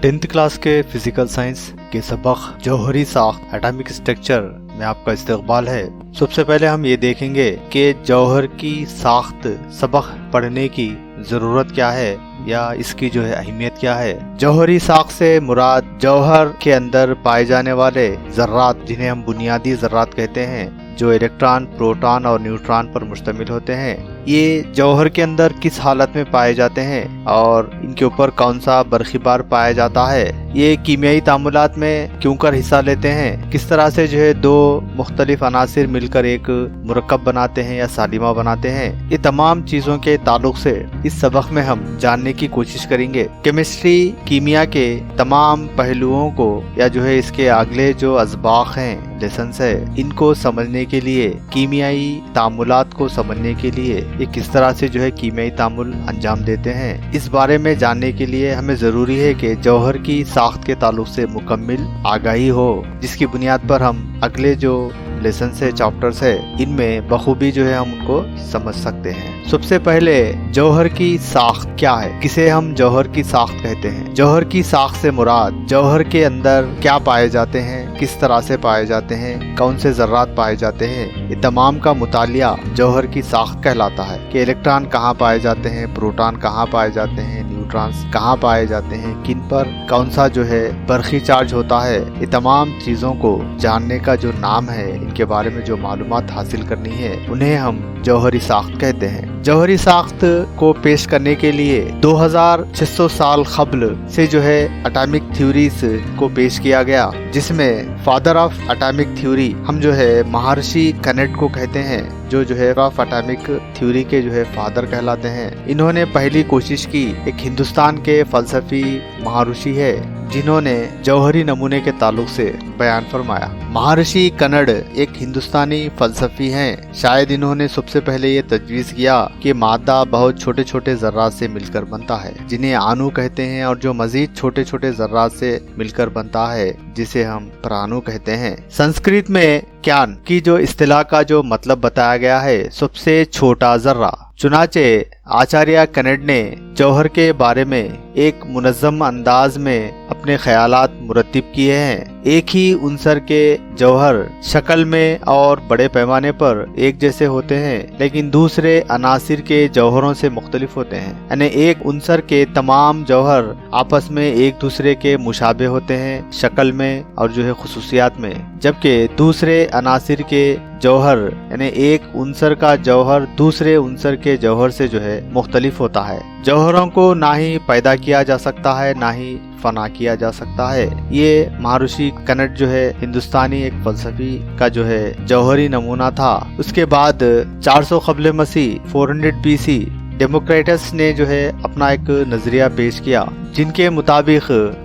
10th class के physical science के सबक जौहरी साख्त एटॉमिक स्ट्रक्चर में आपका इस्तकबाल है। सबसे पहले हम ये देखेंगे कि जौहर की साख्त सबक पढ़ने की ज़रूरत क्या है या इसकी जो है अहमियत क्या है। जौहरी साख्त से मुराद जौहर के अंदर पाए जाने वाले ज़र्रात, जिन्हें हम बुनियादी ज़र्रात कहते हैं, जो इलेक्ट्रॉन, प्रोटॉन और न्यूट्रॉन पर मुश्तमिल होते हैं। ये जौहर के अंदर किस हालत में पाए जाते हैं और इनके ऊपर कौन सा बरखिबार पाया जाता है, ये कीमियाई तामुलात में क्यों कर हिस्सा लेते हैं, किस तरह से जो है दो मुख्तलिफ अनासिर मिलकर एक मुरक्कब बनाते हैं या सालिमा बनाते हैं, ये तमाम चीज़ों के ताल्लुक से इस सबक में हम जानने की कोशिश करेंगे। केमिस्ट्री, कीमिया के तमाम पहलुओं को या जो है इसके अगले जो अज़बाक हैं, लेसन्स है, इनको समझने के लिए, कीमियाई तामुलात को समझने के लिए ये किस तरह से जो है कीमियाई तामुल अंजाम देते हैं, इस बारे में जानने के लिए हमें ज़रूरी है कि जौहर की साख्त के ताल्लुक से मुकम्मिल आगाही हो, जिसकी बुनियाद पर हम अगले जो लेसन से चैप्टर्स है इनमें बखूबी जो है हम उनको समझ सकते हैं। सबसे पहले जौहर की साख्त क्या है, किसे हम जौहर की साख्त कहते हैं। जौहर की साख्त से मुराद जौहर के अंदर क्या पाए जाते हैं, किस तरह से पाए जाते हैं, कौन से ज़र्रात पाए जाते हैं, ये तमाम का मुतालिया जौहर की साख्त कहलाता है। कि इलेक्ट्रॉन कहाँ पाए जाते हैं, प्रोटॉन कहाँ पाए जाते हैं, न्यूट्रॉन्स कहाँ पाए जाते हैं, किन पर कौन सा जो है बरखी चार्ज होता है, ये तमाम चीज़ों को जानने का जो नाम है, इनके बारे में जो मालूमात हासिल करनी है, उन्हें हम जौहरी साख्त कहते हैं। जौहरी साख्त को पेश करने के लिए 2600 साल कबल से जो है एटॉमिक थ्योरीज को पेश किया गया, जिसमें फादर ऑफ एटॉमिक थ्योरी हम जो है महर्षि कनेट को कहते हैं, जो है ऑफ एटॉमिक थ्योरी के जो है फादर कहलाते हैं। इन्होंने पहली कोशिश की, एक हिंदुस्तान के फलसफी महर्षि है जिन्होंने जौहरी नमूने के ताल्लुक से बयान फरमाया। महर्षि कन्नड़ एक हिंदुस्तानी फलसफी हैं। शायद इन्होंने सबसे पहले ये तजवीज़ किया कि मादा बहुत छोटे छोटे ज़र्रात से मिलकर बनता है, जिन्हें आणु कहते हैं, और जो मजीद छोटे छोटे ज़र्रात से मिलकर बनता है, जिसे हम प्राणु कहते हैं। संस्कृत में ज्ञान की जो इस्तिलाह का जो मतलब बताया गया है, सबसे छोटा ज़र्रा। चुनाचे आचार्य कनेट ने जौहर के बारे में एक मुनज़्ज़म अंदाज में अपने ख्यालात मुरत्तिब किए हैं। एक ही उनसर के जौहर शक्ल में और बड़े पैमाने पर एक जैसे होते हैं, लेकिन दूसरे अनासिर के जौहरों से मुख्तलिफ होते हैं। यानी एक उनसर के तमाम जौहर आपस में एक दूसरे के मुशाबे होते हैं शक्ल में और जो है खुसूसियात में, जबकि दूसरे अनासिर के जौहर यानी एक उनसर का जौहर दूसरे उनसर के जौहर से जो है मुख्तलिफ होता है। जौहरों को ना ही पैदा किया जा सकता है, ना ही फना किया जा सकता है। ये महर्षि कन्नड़ जो है हिंदुस्तानी एक फलसफी का जो है जौहरी नमूना था। उसके बाद 400 कबल मसीह 400 BC डेमोक्रेटस ने जो है अपना एक नजरिया पेश किया, जिनके मुताबिक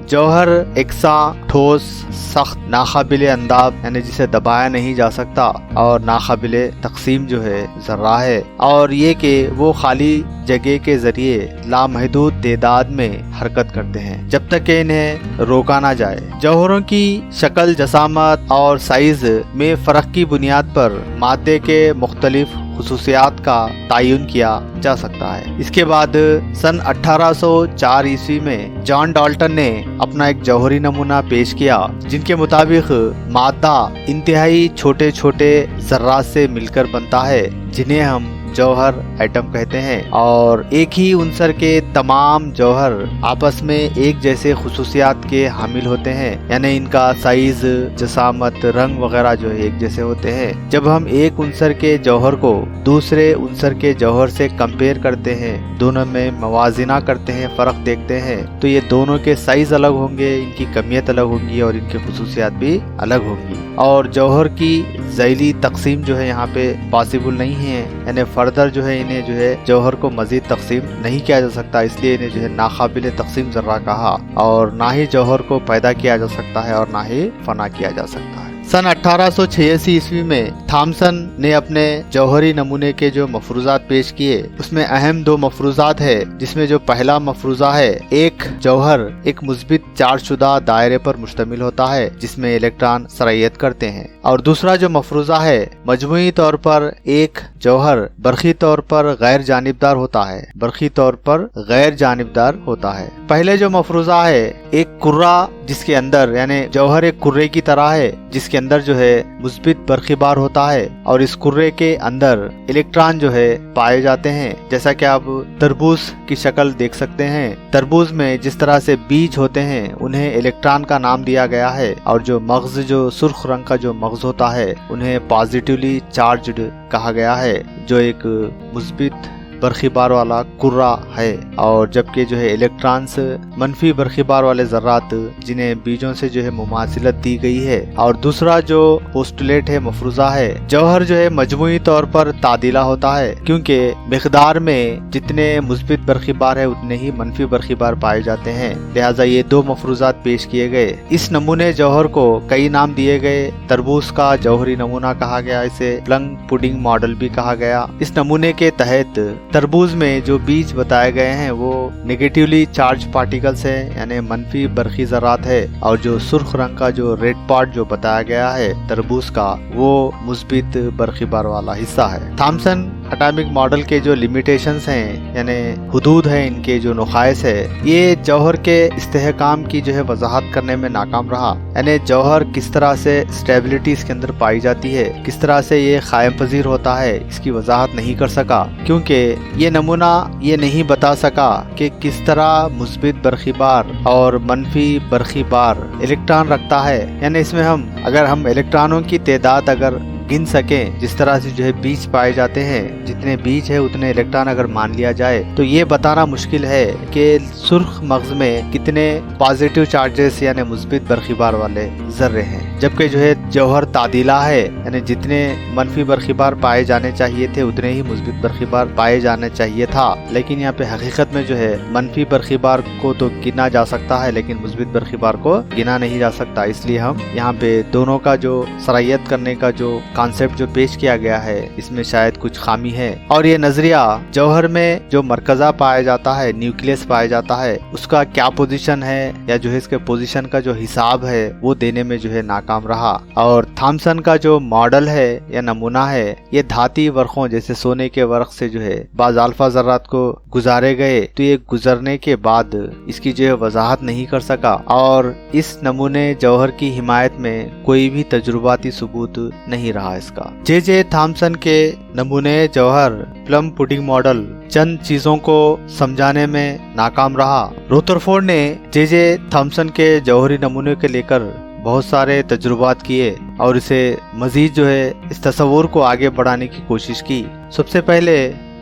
जौहर एकसा, ठोस, सख्त, नाकाबिले अंदाब यानी जिसे दबाया नहीं जा सकता और नाकाबिले तकसीम जो है ज़र्रा है, और ये कि वो खाली जगह के जरिए लामहदूद तादाद में हरकत करते हैं जब तक कि इन्हें रोका ना जाए। जौहरों की शक्ल, जसामत और साइज में फ़र्क की बुनियाद पर मादे के मुख्तलिफ खुसूसियात का तायुन किया जा सकता है। इसके बाद सन 1804 ईस्वी में जॉन डाल्टन ने अपना एक जौहरी नमूना पेश किया, जिनके मुताबिक मादा इंतहाई छोटे छोटे ज़र्रात से मिलकर बनता है, जिन्हें हम जौहर एटम कहते हैं, और एक ही उनसर के तमाम जौहर आपस में एक जैसे खुसूसियात के हामिल होते हैं, यानी इनका साइज, जसामत, रंग वगैरह जो है एक जैसे होते हैं। जब हम एक उनसर के जौहर को दूसरे उनसर के जौहर से कंपेयर करते हैं, दोनों में मवाजिना करते हैं, फ़र्क देखते हैं, तो ये दोनों के साइज अलग होंगे, इनकी कमियत अलग होगी और इनकी खुसूसियात भी अलग होंगी। और जौहर की ज़ैली तकसीम जो है यहाँ पे पॉसिबल नहीं है, यानी फर्दर जो है इन्हें जो है जौहर को मजीद तकसीम नहीं किया जा सकता, इसलिए इन्हें जो है नाकाबिले तकसीम ज़र्रा कहा, और ना ही जौहर को पैदा किया जा सकता है और ना ही फना किया जा सकता है। सन 1886 ईस्वी में थॉमसन ने अपने जौहरी नमूने के जो मफरूजात पेश किए उसमें अहम 2 मफरूजात है, जिसमें जो पहला मफरूजा है, एक जौहर एक मुस्बित चार्जशुदा दायरे पर मुश्तमिल होता है जिसमें इलेक्ट्रॉन सरयत करते हैं, और दूसरा जो मफरूजा है, मजमूई तौर पर एक जौहर बरखी तौर पर गैर जानिबदार होता है, बरखी तौर पर गैर जानिबदार होता है। पहले जो मफरूजा है, एक कुर्रा जिसके अंदर यानी जौहर एक कुर्रे की तरह है जिसके अंदर जो है मुस्बित बरखी बार होता है, और इस कुर्रे के अंदर इलेक्ट्रॉन जो है पाए जाते हैं। जैसा कि आप तरबूज की शक्ल देख सकते हैं, तरबूज में जिस तरह से बीज होते हैं उन्हें इलेक्ट्रॉन का नाम दिया गया है, और जो मगज जो सुर्ख रंग का जो मगज होता है उन्हें पॉजिटिवली चार्ज्ड कहा गया है, जो एक मुस्बित बरखी बार वाला कुर्रा है। और जबकि जो है इलेक्ट्रॉन्स मनफी बरखी बार वाले जर्रात जिन्हें बीजों से जो है मुमासिलत दी गई है। और दूसरा जो पोस्टुलेट है, मफरूजा है, जौहर जो है मजमूई तौर पर तादीला होता है, क्योंकि मिकदार में जितने मुस्बित बरखी बार है उतने ही मनफी बरखी बार पाए जाते हैं। लिहाजा ये 2 मफरूजात पेश किए गए। इस नमूने जौहर को कई नाम दिए गए। तरबूज का जौहरी नमूना कहा गया, इसे प्लम पुडिंग मॉडल भी कहा गया। इस नमूने के तहत तरबूज में जो बीज बताए गए हैं वो नेगेटिवली चार्ज पार्टिकल्स है, यानी मनफी बरखी ज़रात है, और जो सुर्ख रंग का जो रेड पार्ट जो बताया गया है तरबूज का, वो मुस्बित बरखी बार वाला हिस्सा है। थॉमसन एटॉमिक मॉडल के जो लिमिटेशंस हैं यानी हुदूद है, इनके जो नुकाइस है, ये जौहर के इस्तेहकाम की जो है वजाहत करने में नाकाम रहा। यानी जौहर किस तरह से स्टेबिलिटी इसके अंदर पाई जाती है, किस तरह से ये कायम पजीर होता है, इसकी वजाहत नहीं कर सका, क्योंकि ये नमूना ये नहीं बता सका कि किस तरह मुस्बित बरखी बार और मनफी बरखी बार इलेक्ट्रॉन रखता है। यानी इसमें अगर हम इलेक्ट्रॉनों की तादाद अगर गिन सकें, जिस तरह से जो है बीज पाए जाते हैं, जितने बीज है उतने इलेक्ट्रॉन अगर मान लिया जाए, तो ये बताना मुश्किल है कि सुर्ख मगज में कितने पॉजिटिव चार्जेस यानी मुस्बित बरखी बार वाले जर्रे हैं। जबकि जो है जौहर तादीला है, यानी जितने मनफी बरखी बार पाए जाने चाहिए थे उतने ही मुस्बित बरखी बार पाए जाने चाहिए था। लेकिन यहाँ पे हकीकत में जो है मनफी बरखी बार को तो गिना जा सकता है लेकिन मुस्बित बरखी बार को गिना नहीं जा सकता। इसलिए हम यहाँ पे दोनों का जो सरायत करने का जो कॉन्सेप्ट जो पेश किया गया है इसमें शायद कुछ खामी है। और ये नजरिया जौहर में जो मरकजा पाया जाता है, न्यूक्लियस पाया जाता है, उसका क्या पोजीशन है या जो है इसके पोजीशन का जो हिसाब है वो देने में जो है नाकाम रहा। और थॉमसन का जो मॉडल है या नमूना है, ये धाती वर्खों जैसे सोने के वर्क से जो है बाज अल्फा ज़र्रात को गुजारे गए, तो ये गुजरने के बाद इसकी जो है वजाहत नहीं कर सका। और इस नमूने जौहर की हिमायत में कोई भी तजुर्बाती सबूत नहीं रहा इसका। जे थॉमसन के नमूने जौहर प्लम पुडिंग मॉडल चंद चीजों को समझाने में नाकाम रहा। रदरफोर्ड ने जे थॉमसन के जौहरी नमूने के लेकर बहुत सारे तजुर्बात किए और इसे मजीद जो है इस तस्वुर को आगे बढ़ाने की कोशिश की। सबसे पहले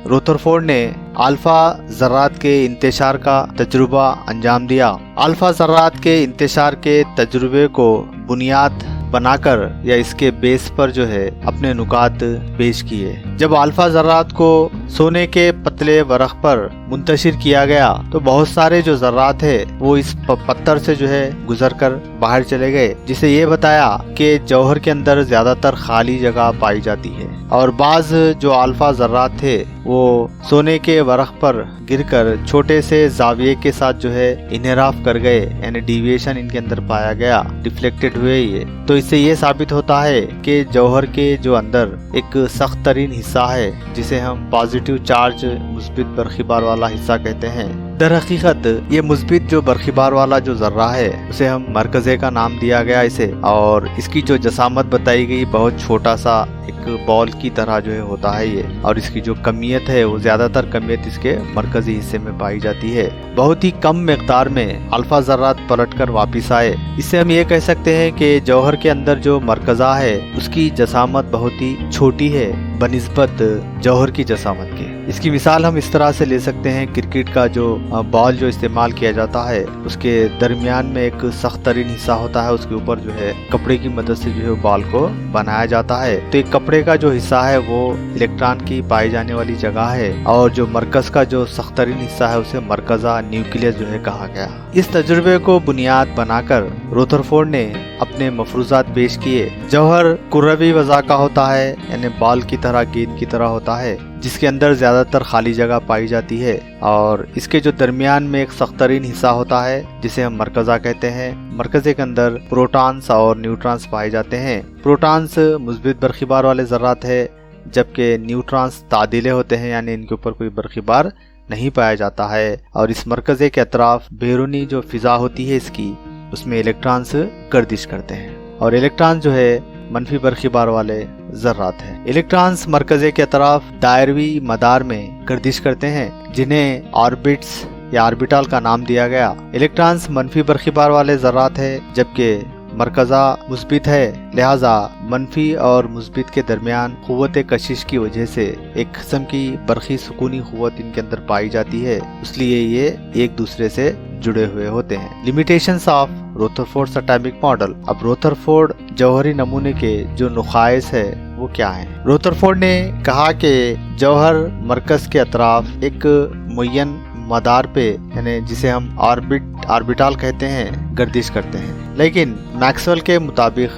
रदरफोर्ड ने अल्फा ज़र्रात के इंतशार का तजुर्बा अंजाम दिया। अल्फा ज़र्रात के इंतशार के तजुर्बे को बुनियाद बनाकर या इसके बेस पर जो है अपने नुकात पेश किए। जब अल्फा ज़र्रात को सोने के पतले वरख पर मुंतशिर किया गया तो बहुत सारे जो ज़र्रात है वो इस पत्थर से जो है गुजरकर बाहर चले गए, जिसे ये बताया कि जौहर के अंदर ज्यादातर खाली जगह पाई जाती है। और बाज जो अल्फा ज़र्रात थे वो सोने के वरख पर गिरकर छोटे से जाविये के साथ जो है इनहराफ कर गए, यानी डिविएशन इनके अंदर पाया गया, डिफ्लेक्टेड हुए ये। तो इससे ये साबित होता है कि जौहर के जो अंदर एक सख्त तरीन हिस्सा है जिसे हम पॉजिटिव चार्ज मुस्बित बरखी बार वाला हिस्सा कहते हैं। दर हकीकत ये मुस्बित जो बरखी बार वाला जो जर्रा है उसे हम मरकजे का नाम दिया गया इसे, और इसकी जो जसामत बताई गई बहुत छोटा सा एक बॉल की तरह जो है होता है ये, और इसकी जो कमियत है वो ज्यादातर कमियत इसके मरकजी हिस्से में पाई जाती है। बहुत ही कम मिकदार में अल्फा ज़र्रात पलटकर वापिस आए। इससे हम ये कह सकते हैं कि जौहर के अंदर जो मरकजा है उसकी जसामत बहुत ही छोटी है बनिस्बत जौहर की जसामत के। इसकी मिसाल हम इस तरह से ले सकते हैं, क्रिकेट का जो बॉल जो इस्तेमाल किया जाता है उसके दरमियान में एक सख्त तरीन हिस्सा होता है, उसके ऊपर जो है कपड़े की मदद से जो है बॉल को बनाया जाता है। तो एक कपड़े का जो हिस्सा है वो इलेक्ट्रॉन की पाई जाने वाली जगह है और जो मरकज का जो सख्तरीन हिस्सा है उसे मरकजा न्यूक्लियस जो है कहा गया। इस तजुर्बे को बुनियाद बनाकर रदरफोर्ड ने अपने मफरूजात पेश किए। जौहर कुर्रवी वज़ा का होता है, यानी बाल की तरह, गेंद की तरह होता है, जिसके अंदर ज्यादातर खाली जगह पाई जाती है और इसके जो दरमियान में एक सख्तरीन हिस्सा होता है जिसे हम मरकजा कहते हैं। मरकजे के अंदर प्रोटॉन्स और न्यूट्रॉन्स पाए जाते हैं। प्रोटॉन्स मुस्बित बरखीबार वाले ज़र्रात है, जबकि न्यूट्रॉन्स तादिले होते हैं, यानी इनके ऊपर कोई बरखीबार नहीं पाया जाता है। और इस मरकजे के अतराफ बैरूनी जो फिजा होती है इसकी, उसमें इलेक्ट्रॉन्स गर्दिश करते हैं और इलेक्ट्रॉन जो है मनफी बरखीबार वाले ज़र्रात है। इलेक्ट्रॉन्स मरकजे के अतराफ दायरवी मदार में गर्दिश करते हैं, जिन्हें ऑर्बिट्स या ऑर्बिटल का नाम दिया गया। इलेक्ट्रॉन्स मनफी बरखीबार वाले ज़र्रात है, जबकि मरकज़ा मुस्बित है, लिहाजा मनफी और मुस्बित के दरमियान क़ुव्वत कशिश की वजह से एक किस्म की बरखी सुकूनी क़ुव्वत इनके अंदर पाई जाती है, इसलिए ये एक दूसरे से जुड़े हुए होते हैं। Limitations of Rutherford atomic model. अब रदरफोर्ड जौहरी नमूने के जो नुकाइस है वो क्या है? रदरफोर्ड ने कहा कि जौहर मरकज के अतराफ एक मुय्यन मदार पे, यानी जिसे हम ऑर्बिटल कहते हैं, गर्दिश करते हैं। लेकिन मैक्सवेल के मुताबिक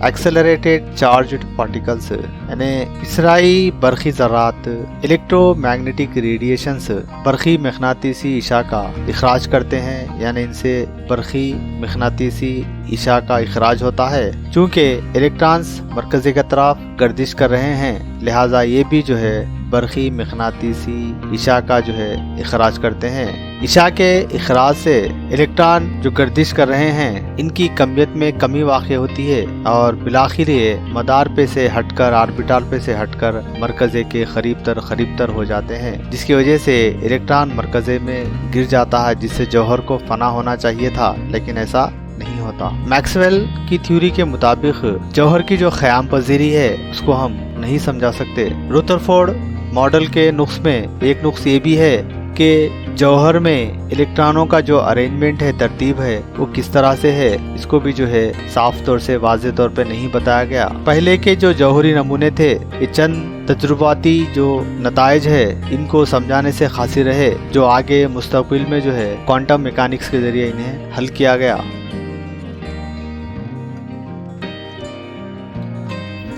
एक्सेलरेटेड चार्ज्ड पार्टिकल्स यानी इसराई बरखी ज़र्रात इलेक्ट्रोमैग्नेटिक रेडिएशंस बरखी मगनातीसी इशा का इखराज करते हैं, यानी इनसे बरखी मगनातीसी इशा का इखराज होता है। चूँकि इलेक्ट्रॉन्स मरकज़ी की तरफ गर्दिश कर रहे हैं, लिहाजा ये भी जो है बरखी मगनातीसी इशा का जो है इखराज करते हैं। इशा के इखराज से इलेक्ट्रॉन जो गर्दिश कर रहे हैं इनकी कमियत में कमी वाक़ होती है और बिलाखिर ये मदार पे से हटकर, ऑर्बिटल पे से हटकर मरकज़े के करीब तर हो जाते हैं, जिसकी वजह से इलेक्ट्रॉन मरकज़े में गिर जाता है, जिससे जौहर को फना होना चाहिए था, लेकिन ऐसा नहीं होता। मैक्सवेल की थ्योरी के मुताबिक जौहर की जो ख़याम पजीरी है उसको हम नहीं समझा सकते। रदरफोर्ड मॉडल के नुक्स में एक नुक्स ये भी है कि जौहर में इलेक्ट्रॉनों का जो अरेंजमेंट है, तरतीब है, वो किस तरह से है, इसको भी जो है साफ तौर से वाज़े तौर पे नहीं बताया गया। पहले के जो जौहरी नमूने थे, ये चंद तजुर्बाती जो नताइज है इनको समझाने से खासी रहे, जो आगे मुस्तकबिल में जो है क्वांटम मैकेनिक्स के जरिए इन्हें हल किया गया।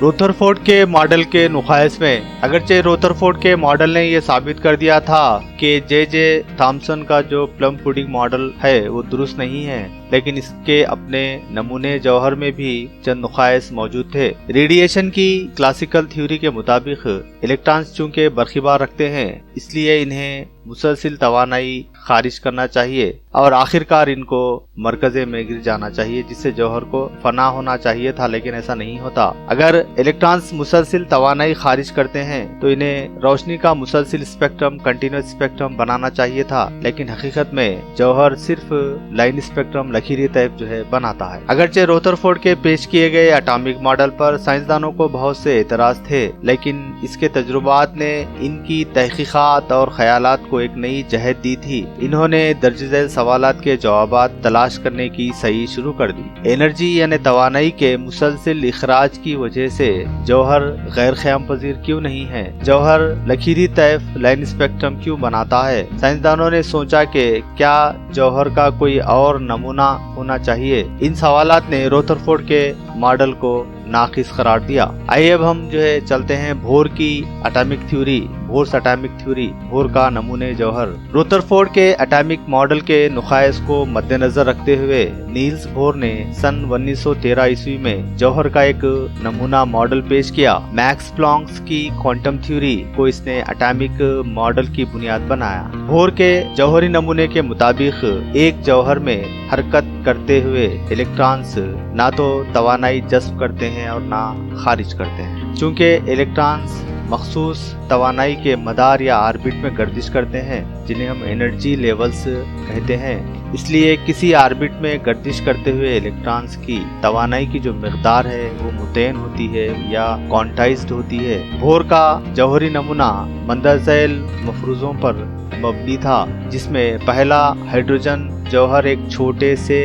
रदरफोर्ड के मॉडल के नुकाइस में, अगरचे रदरफोर्ड के मॉडल ने ये साबित कर दिया था कि जे थॉमसन का जो प्लम पुडिंग मॉडल है वो दुरुस्त नहीं है, लेकिन इसके अपने नमूने जौहर में भी चंद नुकाइस मौजूद थे। रेडिएशन की क्लासिकल थ्योरी के मुताबिक इलेक्ट्रॉन्स चूंकि बरखीबार रखते हैं, इसलिए इन्हें मुसलसिल तवानाई खारिज करना चाहिए और आखिरकार इनको मरकजे में गिर जाना चाहिए, जिससे जौहर को फना होना चाहिए था, लेकिन ऐसा नहीं होता। अगर इलेक्ट्रॉन्स मुसलसिल तवानाई खारिज करते हैं तो इन्हें रोशनी का मुसलसिल स्पेक्ट्रम, कंटिन्यूस स्पेक्ट्रम बनाना चाहिए था, लेकिन हकीकत में जौहर सिर्फ लाइन स्पेक्ट्रम, लकीरी टाइप जो है बनाता है। अगरचे रदरफोर्ड के पेश किए गए एटॉमिक मॉडल पर साइंसदानों को बहुत से एतराज थे, लेकिन इसके तजुर्बात ने इनकी तहकीकात और ख्यालात को एक नई जहत दी थी। इन्होंने दर्ज झैल सवालात के जवाबात तलाश करने की सही शुरू कर दी। एनर्जी यानी तवानाई के मुसलसिल इखराज की वजह से जौहर गैर क़याम पजीर क्यों नहीं है? जौहर लकीरी तैफ लाइन स्पेक्ट्रम क्यों बनाता है? साइंसदानों ने सोचा कि क्या जौहर का कोई और नमूना होना चाहिए। इन सवालात ने रदरफोर्ड के मॉडल को नाकिस करार दिया। आइए अब हम जो है चलते हैं बोहर की atomic theory, Bohr's atomic theory, Bohr का नमूने जौहर। रदरफोर्ड के एटॉमिक मॉडल के नुकाइस को मद्देनजर रखते हुए नील्स बोहर ने सन 1913 ईस्वी में जौहर का एक नमूना मॉडल पेश किया। मैक्स प्लैंक की क्वांटम थ्योरी को इसने एटॉमिक मॉडल की बुनियाद बनाया। बोहर के जौहरी नमूने के मुताबिक एक जौहर में हरकत करते हुए इलेक्ट्रॉन्स ना तो तवानाई जज्ब करते हैं और ना खारिज करते हैं। चूंकि इलेक्ट्रॉन्स मखसूस तवानाई के मदार या ऑर्बिट में गर्दिश करते हैं, जिन्हें हम एनर्जी लेवल्स कहते हैं, इसलिए किसी ऑर्बिट में गर्दिश करते हुए इलेक्ट्रॉन्स की तवानाई की जो मिकदार है वो मुतयन होती है या क्वांटाइज्ड होती है। बोहर का जौहरी नमूना मंदरज़ैल मफरूज़ों पर मबनी था, जिसमें पहला हाइड्रोजन जौहर एक छोटे से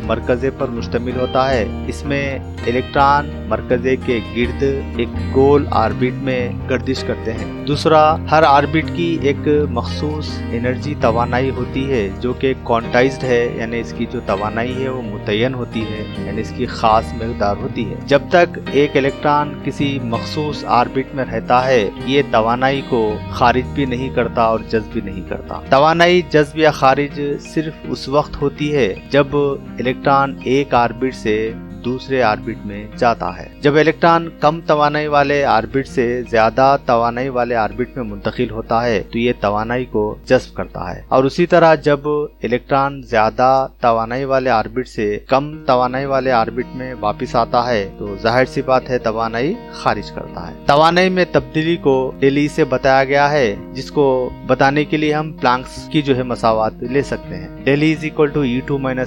मरकज़े पर मुश्तमिल होता है। इसमें इलेक्ट्रॉन मरकज़े के गिर्द एक गोल ऑर्बिट में गर्दिश करते हैं। दूसरा, हर ऑर्बिट की एक मखसूस एनर्जी तवानाई होती है जो कि क्वांटाइज्ड है, यानी इसकी जो तवानाई है वो मुतय्यन होती है, यानी इसकी खास मकदार होती है। जब तक एक इलेक्ट्रॉन किसी मखसूस ऑर्बिट में रहता है ये तवानाई को खारिज भी नहीं करता और जज्ब भी नहीं करता। तवानाई जज्ब या खारिज सिर्फ उस वक्त होती है जब इलेक्ट्रॉन एक ऑर्बिट से दूसरे ऑर्बिट में जाता है। जब इलेक्ट्रॉन कम तवानाई वाले ऑर्बिट से ज्यादा तवानाई वाले ऑर्बिट में मुंतकिल होता है तो ये तवानाई को जज्ब करता है, और उसी तरह जब इलेक्ट्रॉन ज्यादा तवानाई वाले ऑर्बिट से कम तवानाई वाले ऑर्बिट में वापस आता है तो जाहिर सी बात है तवानाई खारिज करता है। तवानाई में तब्दीली को डेली से बताया गया है, जिसको बताने के लिए हम प्लांक्स की जो है मसावात ले सकते हैं। डेली is equal to E2 - E1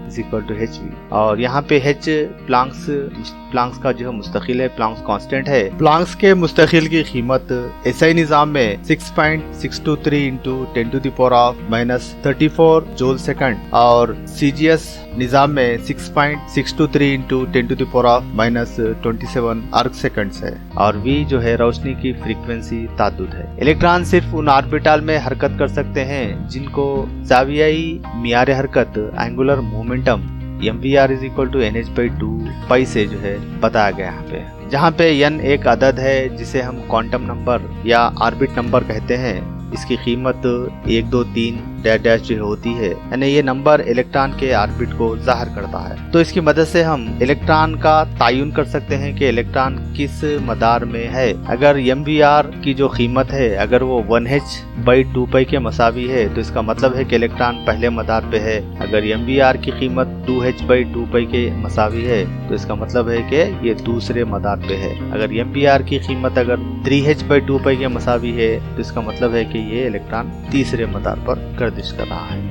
is equal to hv, और यहाँ पे h प्लांक्स का जो है मुस्तकिल है, प्लांक्स कांस्टेंट है। प्लांक्स के मुस्तकिल की कीमत एसआई निजाम में 6.623 इंटू 10⁻⁻34 जूल सेकंड और सीजीएस निजाम में 6.623 इंटू 10⁻⁻27 अर्ग सेकंड्स है, और v जो है रोशनी की फ्रीक्वेंसी ताद्दुद है। इलेक्ट्रॉन सिर्फ उन ऑर्बिटल में हरकत कर सकते हैं जिनको जावियाई मियार हरकत angular momentum mvr is equal to nh/2 pi से जो है बताया गया यहाँ पे, जहाँ पे n एक अदद है जिसे हम क्वांटम नंबर या ऑर्बिट नंबर कहते हैं। इसकी कीमत 1 2 3 डैश जो होती है, यानी ये नंबर इलेक्ट्रॉन के ऑर्बिट को जाहिर करता है। तो इसकी मदद से हम इलेक्ट्रॉन का तयन कर सकते हैं कि इलेक्ट्रॉन किस मदार में है। अगर mvr की जो कीमत है अगर वो 1h/2 पाई के मसावी है तो इसका मतलब है कि इलेक्ट्रॉन पहले मदार पे है। अगर mvr की कीमत 2h/2 पाई के मसावी है तो इसका मतलब है कि ये दूसरे मदार पे है। अगर mvr की कीमत अगर 3h/2 पाई के मसावी है तो इसका मतलब है कि ये इलेक्ट्रॉन तीसरे मदार पर गर्दिश कर रहा है।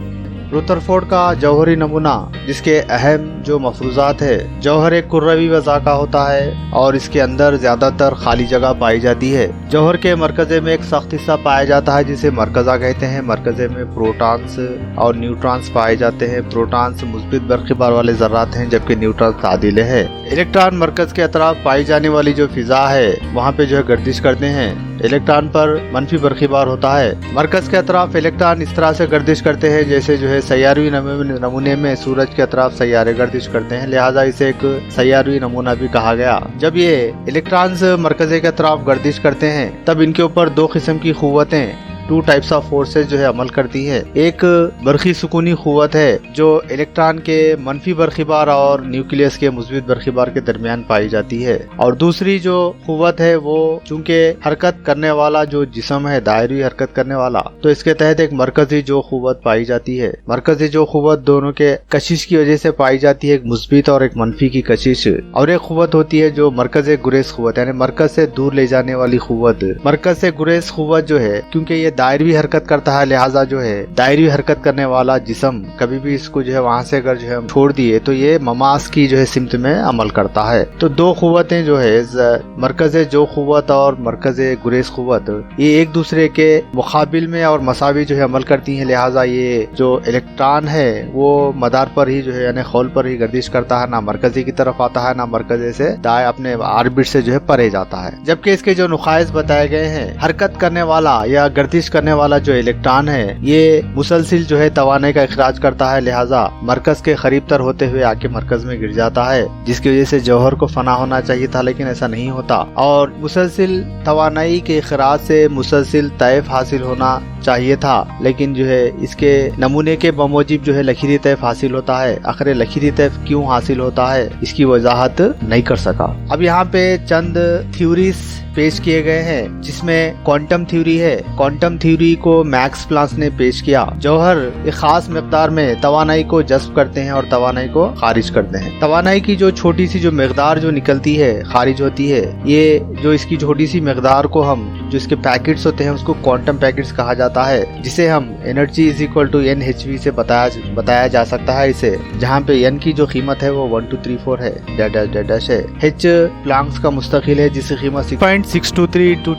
रुदरफोर्ड का जौहरी नमूना, जिसके अहम जो मफरूजात है, जौहर एक कुर्रवी वज़ा का होता है और इसके अंदर ज्यादातर खाली जगह पाई जाती है। जौहर के मरकजे में एक सख्त हिस्सा पाया जाता है जिसे मरकजा कहते हैं। मरकजे में प्रोटॉन्स और न्यूट्रॉन्स पाए जाते हैं। प्रोटॉन्स मुस्बित बरक़िबार वाले ज़र्रात हैं जबकि न्यूट्रॉन्स तादिले है। इलेक्ट्रॉन मरकज के अतराफ पाई जाने वाली जो फिजा है वहाँ पे जो है गर्दिश करते हैं। इलेक्ट्रॉन पर मनफी बरक़िबार होता है। मरकज के अतराफ इलेक्ट्रॉन इस तरह से गर्दिश करते हैं जैसे जो है सैयारवी नमूने में सूरज के अतराफ सैयारे गर्दिश करते हैं, लिहाजा इसे एक सैयारवी नमूना भी कहा गया। जब ये इलेक्ट्रॉन्स मरकजे के अतराफ गर्दिश करते हैं तब इनके ऊपर दो किस्म की क़ुव्वतें, 2 टाइप्स ऑफ फोर्सेस जो है अमल करती है। एक बरखी सुकूनी क़ुव्वत है जो इलेक्ट्रॉन के मनफी बरक़िबार और न्यूक्लियस के मुस्बित बरक़िबार के दरमियान पाई जाती है, और दूसरी जो क़ुव्वत है वो चूंकि हरकत करने वाला जो जिस्म है, दायरी हरकत करने वाला, तो इसके तहत एक मरकजी जो क़ुव्वत पाई जाती है। मरकजी जो क़ुव्वत दोनों के कशिश की वजह से पाई जाती है, एक मुस्बित और एक मनफी की कशिश। और एक क़ुव्वत होती है जो मरकज गुरेज क़ुव्वत, यानी मरकज से दूर ले जाने वाली क़ुव्वत। मरकज से गुरेज क़ुव्वत जो है क्योंकि ये दायरवी हरकत करता है, लिहाजा जो है दायरवी हरकत करने वाला जिस्म कभी भी इसको जो है वहां से अगर जो है छोड़ दिए तो ये ममास की जो है सिमत में अमल करता है। तो दो क़ुव्वतें जो है मरकज जो क़ुव्वत और मरकज गुरेज क़ुव्वत, ये एक दूसरे के मुकाबिल में और मसावी जो है अमल करती है। लिहाजा ये जो इलेक्ट्रॉन है वो मदार पर ही जो है यानी खौल पर ही गर्दिश करता है, ना मरकजी की तरफ आता है ना मरकजे से दाएं अपने ऑर्बिट से जो है परे जाता है। जबकि इसके जो नुकाइस बताए गए हैं, हरकत करने वाला या गर्दिश करने वाला जो इलेक्ट्रॉन है ये मुसलसिल जो है तवानाई का इखराज करता है, लिहाजा मरकज के करीब तर होते हुए आके मरकज में गिर जाता है, जिसकी वजह से जौहर को फना होना चाहिए था लेकिन ऐसा नहीं होता। और मुसलसिल तवानाई के इखराज से मुसलसिल तैफ हासिल होना चाहिए था, लेकिन जो है इसके नमूने के बमौजिब जो है लकीरी तैफ हासिल होता है। आखिर लकीरी तैफ क्यों हासिल होता है इसकी वजाहत नहीं कर सका। अब यहाँ पे चंद थ्योरीज पेश किए गए हैं जिसमें क्वांटम थ्योरी है। क्वांटम थ्योरी को मैक्स प्लांक ने पेश किया। जौहर एक खास मकदार में तवानाई को जज्ब करते हैं और तवानाई को खारिज करते हैं। तवानाई की जो छोटी सी जो मकदार जो निकलती है, खारिज होती है, ये जो इसकी छोटी सी मकदार को हम जो इसके पैकेट्स होते हैं उसको क्वांटम पैकेट्स कहा जाता है, जिसे हम energy is equal to nhv से बताया जा सकता है इसे, जहाँ पे n की जो कीमत है वो 1 2 3 4 है, डैश है। h प्लांक्स का मुस्तकिल है जिसकी कीमत 6.623 ×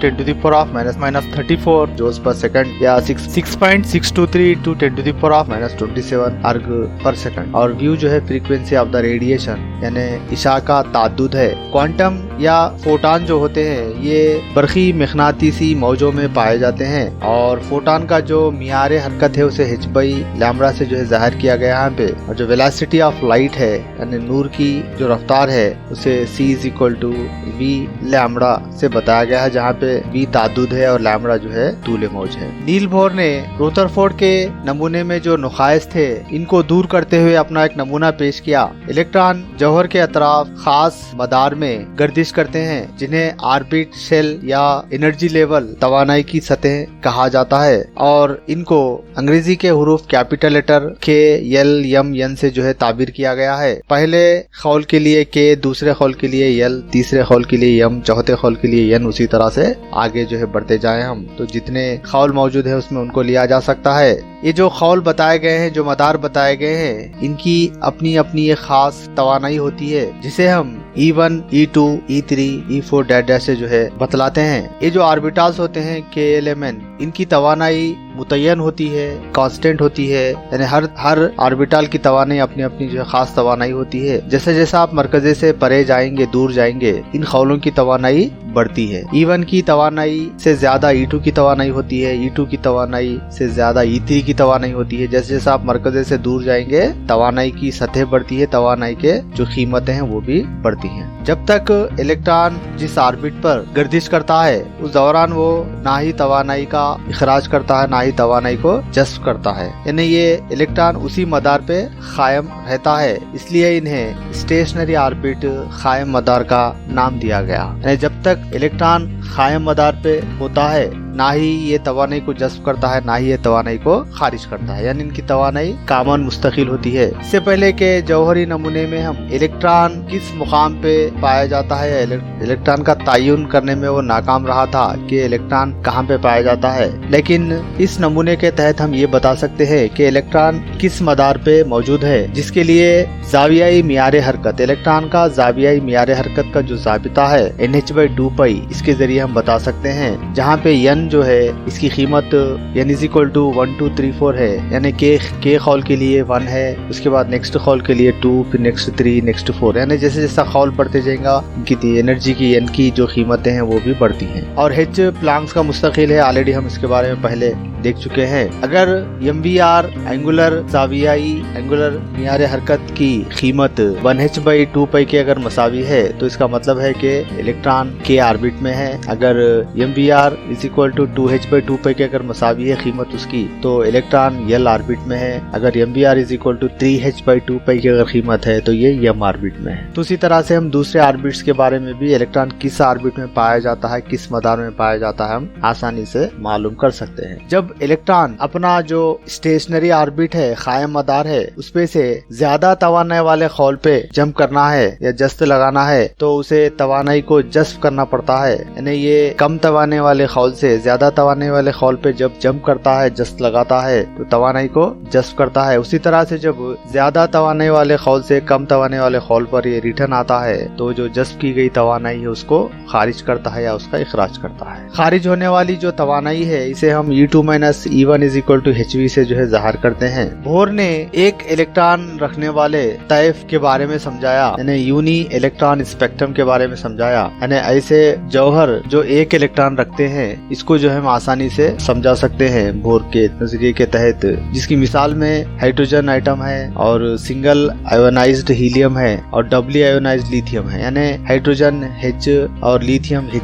10⁻⁻34 जूल पर सेकंड या 6.623 × 10⁻⁻27 अर्ग पर सेकंड। और व्यू जो है फ्रीक्वेंसी ऑफ द रेडिएशन यानी इशा का ताद्दुद है। क्वांटम या फोटान जो होते हैं ये बरखी मगनातीसी मौजों में पाए जाते हैं और फोटान का जो मियार हरकत है उसे h/λ से जो है जाहिर किया गया यहाँ पे। और जो वेलोसिटी ऑफ लाइट है यानी नूर की जो रफ्तार है उसे c = v/λ से बताया गया है, जहाँ पे v ताद्दुद है और λ जो है तूल मौज है। नील बोर ने रदरफोर्ड के नमूने में जो नुकाइस थे इनको दूर करते हुए अपना एक नमूना पेश किया। इलेक्ट्रॉन जौहर के अतराफ खास मदार में गर्दिश करते हैं जिन्हें ऑर्बिट, शेल या एनर्जी लेवल तवानाई की सतह कहा जाता है और इनको अंग्रेजी के हरूफ capital letter K, L, M, N से जो है ताबीर किया गया है। पहले खौल के लिए K, दूसरे खौल के लिए L, तीसरे खौल के लिए M, चौथे खौल के लिए N, उसी तरह से आगे जो है बढ़ते जाए हम तो जितने खौल मौजूद है उसमें उनको लिया जा सकता है। ये जो खौल बताए गए हैं, जो मदार बताए गए हैं, इनकी अपनी अपनी एक खास तवानाई होती है जिसे हम E1, E2, E3, E4 dash से जो है बतलाते हैं। ये जो ऑर्बिटल्स होते हैं KLMN, इनकी तवानाई मुतय्यन होती है, कांस्टेंट होती है, यानी हर ऑर्बिटल की तवानाई अपनी अपनी जो खास तवानाई होती है। जैसे जैसे आप मरकजे से परे जाएंगे, दूर जाएंगे, इन खौलों की तवानाई बढ़ती है। E1 की तवानाई से ज्यादा E2 की तवानाई होती है, E2 की तवानाई से ज्यादा E3 की तवानाई होती है। जैसे जैसे आप मरकजे से दूर जाएंगे तवानाई की सतह बढ़ती है, तवानाई के जो कीमतें हैं वो भी बढ़ती हैं। जब तक इलेक्ट्रॉन जिस ऑर्बिट पर गर्दिश करता है उस दौरान वो ना ही तवानाई का इखराज करता है ना ही तवानाई को जज्ब करता है, यानी ये इलेक्ट्रॉन उसी मदार पे कायम रहता है, इसलिए इन्हें स्टेशनरी ऑर्बिट कायम मदार का नाम दिया गया। यानी जब तक इलेक्ट्रॉन कायम मदार पे होता है ना ही ये तवानाई को जज्ब करता है ना ही ये तवानाई को खारिज करता है, यानी इनकी तवानाई कामन मुस्तकिल होती है। इससे पहले के जौहरी नमूने में हम इलेक्ट्रॉन किस मुकाम पे पाया जाता है, इलेक्ट्रॉन का तयन करने में वो नाकाम रहा था कि इलेक्ट्रॉन कहाँ पे पाया जाता है, लेकिन इस नमूने के तहत हम ये बता सकते हैं कि इलेक्ट्रॉन किस मदार पे मौजूद है, जिसके लिए जावियाई मियार हरकत, इलेक्ट्रॉन का जावियाई मियार हरकत का जो जाबिता है NH/2π, इसके जरिए हम बता सकते हैं, जहाँ पे n जो है इसकी कीमत n = 1, 2, 3, 4 है, यानी के खौल के लिए 1 है, उसके बाद नेक्स्ट खौल के लिए 2, फिर नेक्स्ट 3, नेक्स्ट 4, यानी जैसे जैसा खौल बढ़ते जाएगा इनकी एनर्जी की n की जो कीमतें हैं वो भी बढ़ती हैं। और H प्लैंक्स का मुस्तकिल है, ऑलरेडी हम इसके बारे में पहले देख चुके हैं। अगर MVR एंगुलर जावियाई एंगुलर मियार हरकत की कीमत 1h/2π के अगर मसावी है तो इसका मतलब है कि इलेक्ट्रॉन के ऑर्बिट में है। अगर MVR = 2h/2π के अगर मसावी है कीमत उसकी तो इलेक्ट्रॉन L ऑर्बिट में है। अगर MVR = 3h/2π की अगर कीमत है तो ये M ऑर्बिट में है। तो उसी तरह से हम दूसरे ऑर्बिट्स के बारे में भी इलेक्ट्रॉन किस ऑर्बिट में पाया जाता है, किस मदार में पाया जाता है, हम आसानी से मालूम कर सकते हैं। जब इलेक्ट्रॉन अपना जो स्टेशनरी ऑर्बिट है, कायम मदार है, उसपे से ज्यादा तवानाई वाले खौल पे जंप करना है या जस्त लगाना है तो उसे तवानाई को जज्ब करना पड़ता है, यानी ये कम तवानाई वाले खौल से ज्यादा तवानाई वाले खौल पे जब जंप करता है, जस्त लगाता है तो तवानाई को जज्ब करता है। उसी तरह से जब ज्यादा तवानाई वाले खौल से कम तवानाई वाले खौल पर ये रिटर्न आता है तो जो जज्ब की गई तवानाई है उसको खारिज करता है या उसका इखराज करता है। खारिज होने वाली जो तवानाई है इसे हम E2 - E1 = hv से जो है जाहिर करते हैं। बोर ने एक इलेक्ट्रॉन रखने वाले तैफ के बारे में समझाया, यानी यूनी इलेक्ट्रॉन स्पेक्ट्रम के बारे में समझाया, यानी ऐसे जौहर जो एक इलेक्ट्रॉन रखते हैं इसको जो हम आसानी से समझा सकते हैं बोर के नजरिए के तहत, जिसकी मिसाल में हाइड्रोजन आइटम है और सिंगल आयोनाइज्ड हीलियम है और डबली आयोनाइज्ड लिथियम है, यानी हाइड्रोजन H और लिथियम He+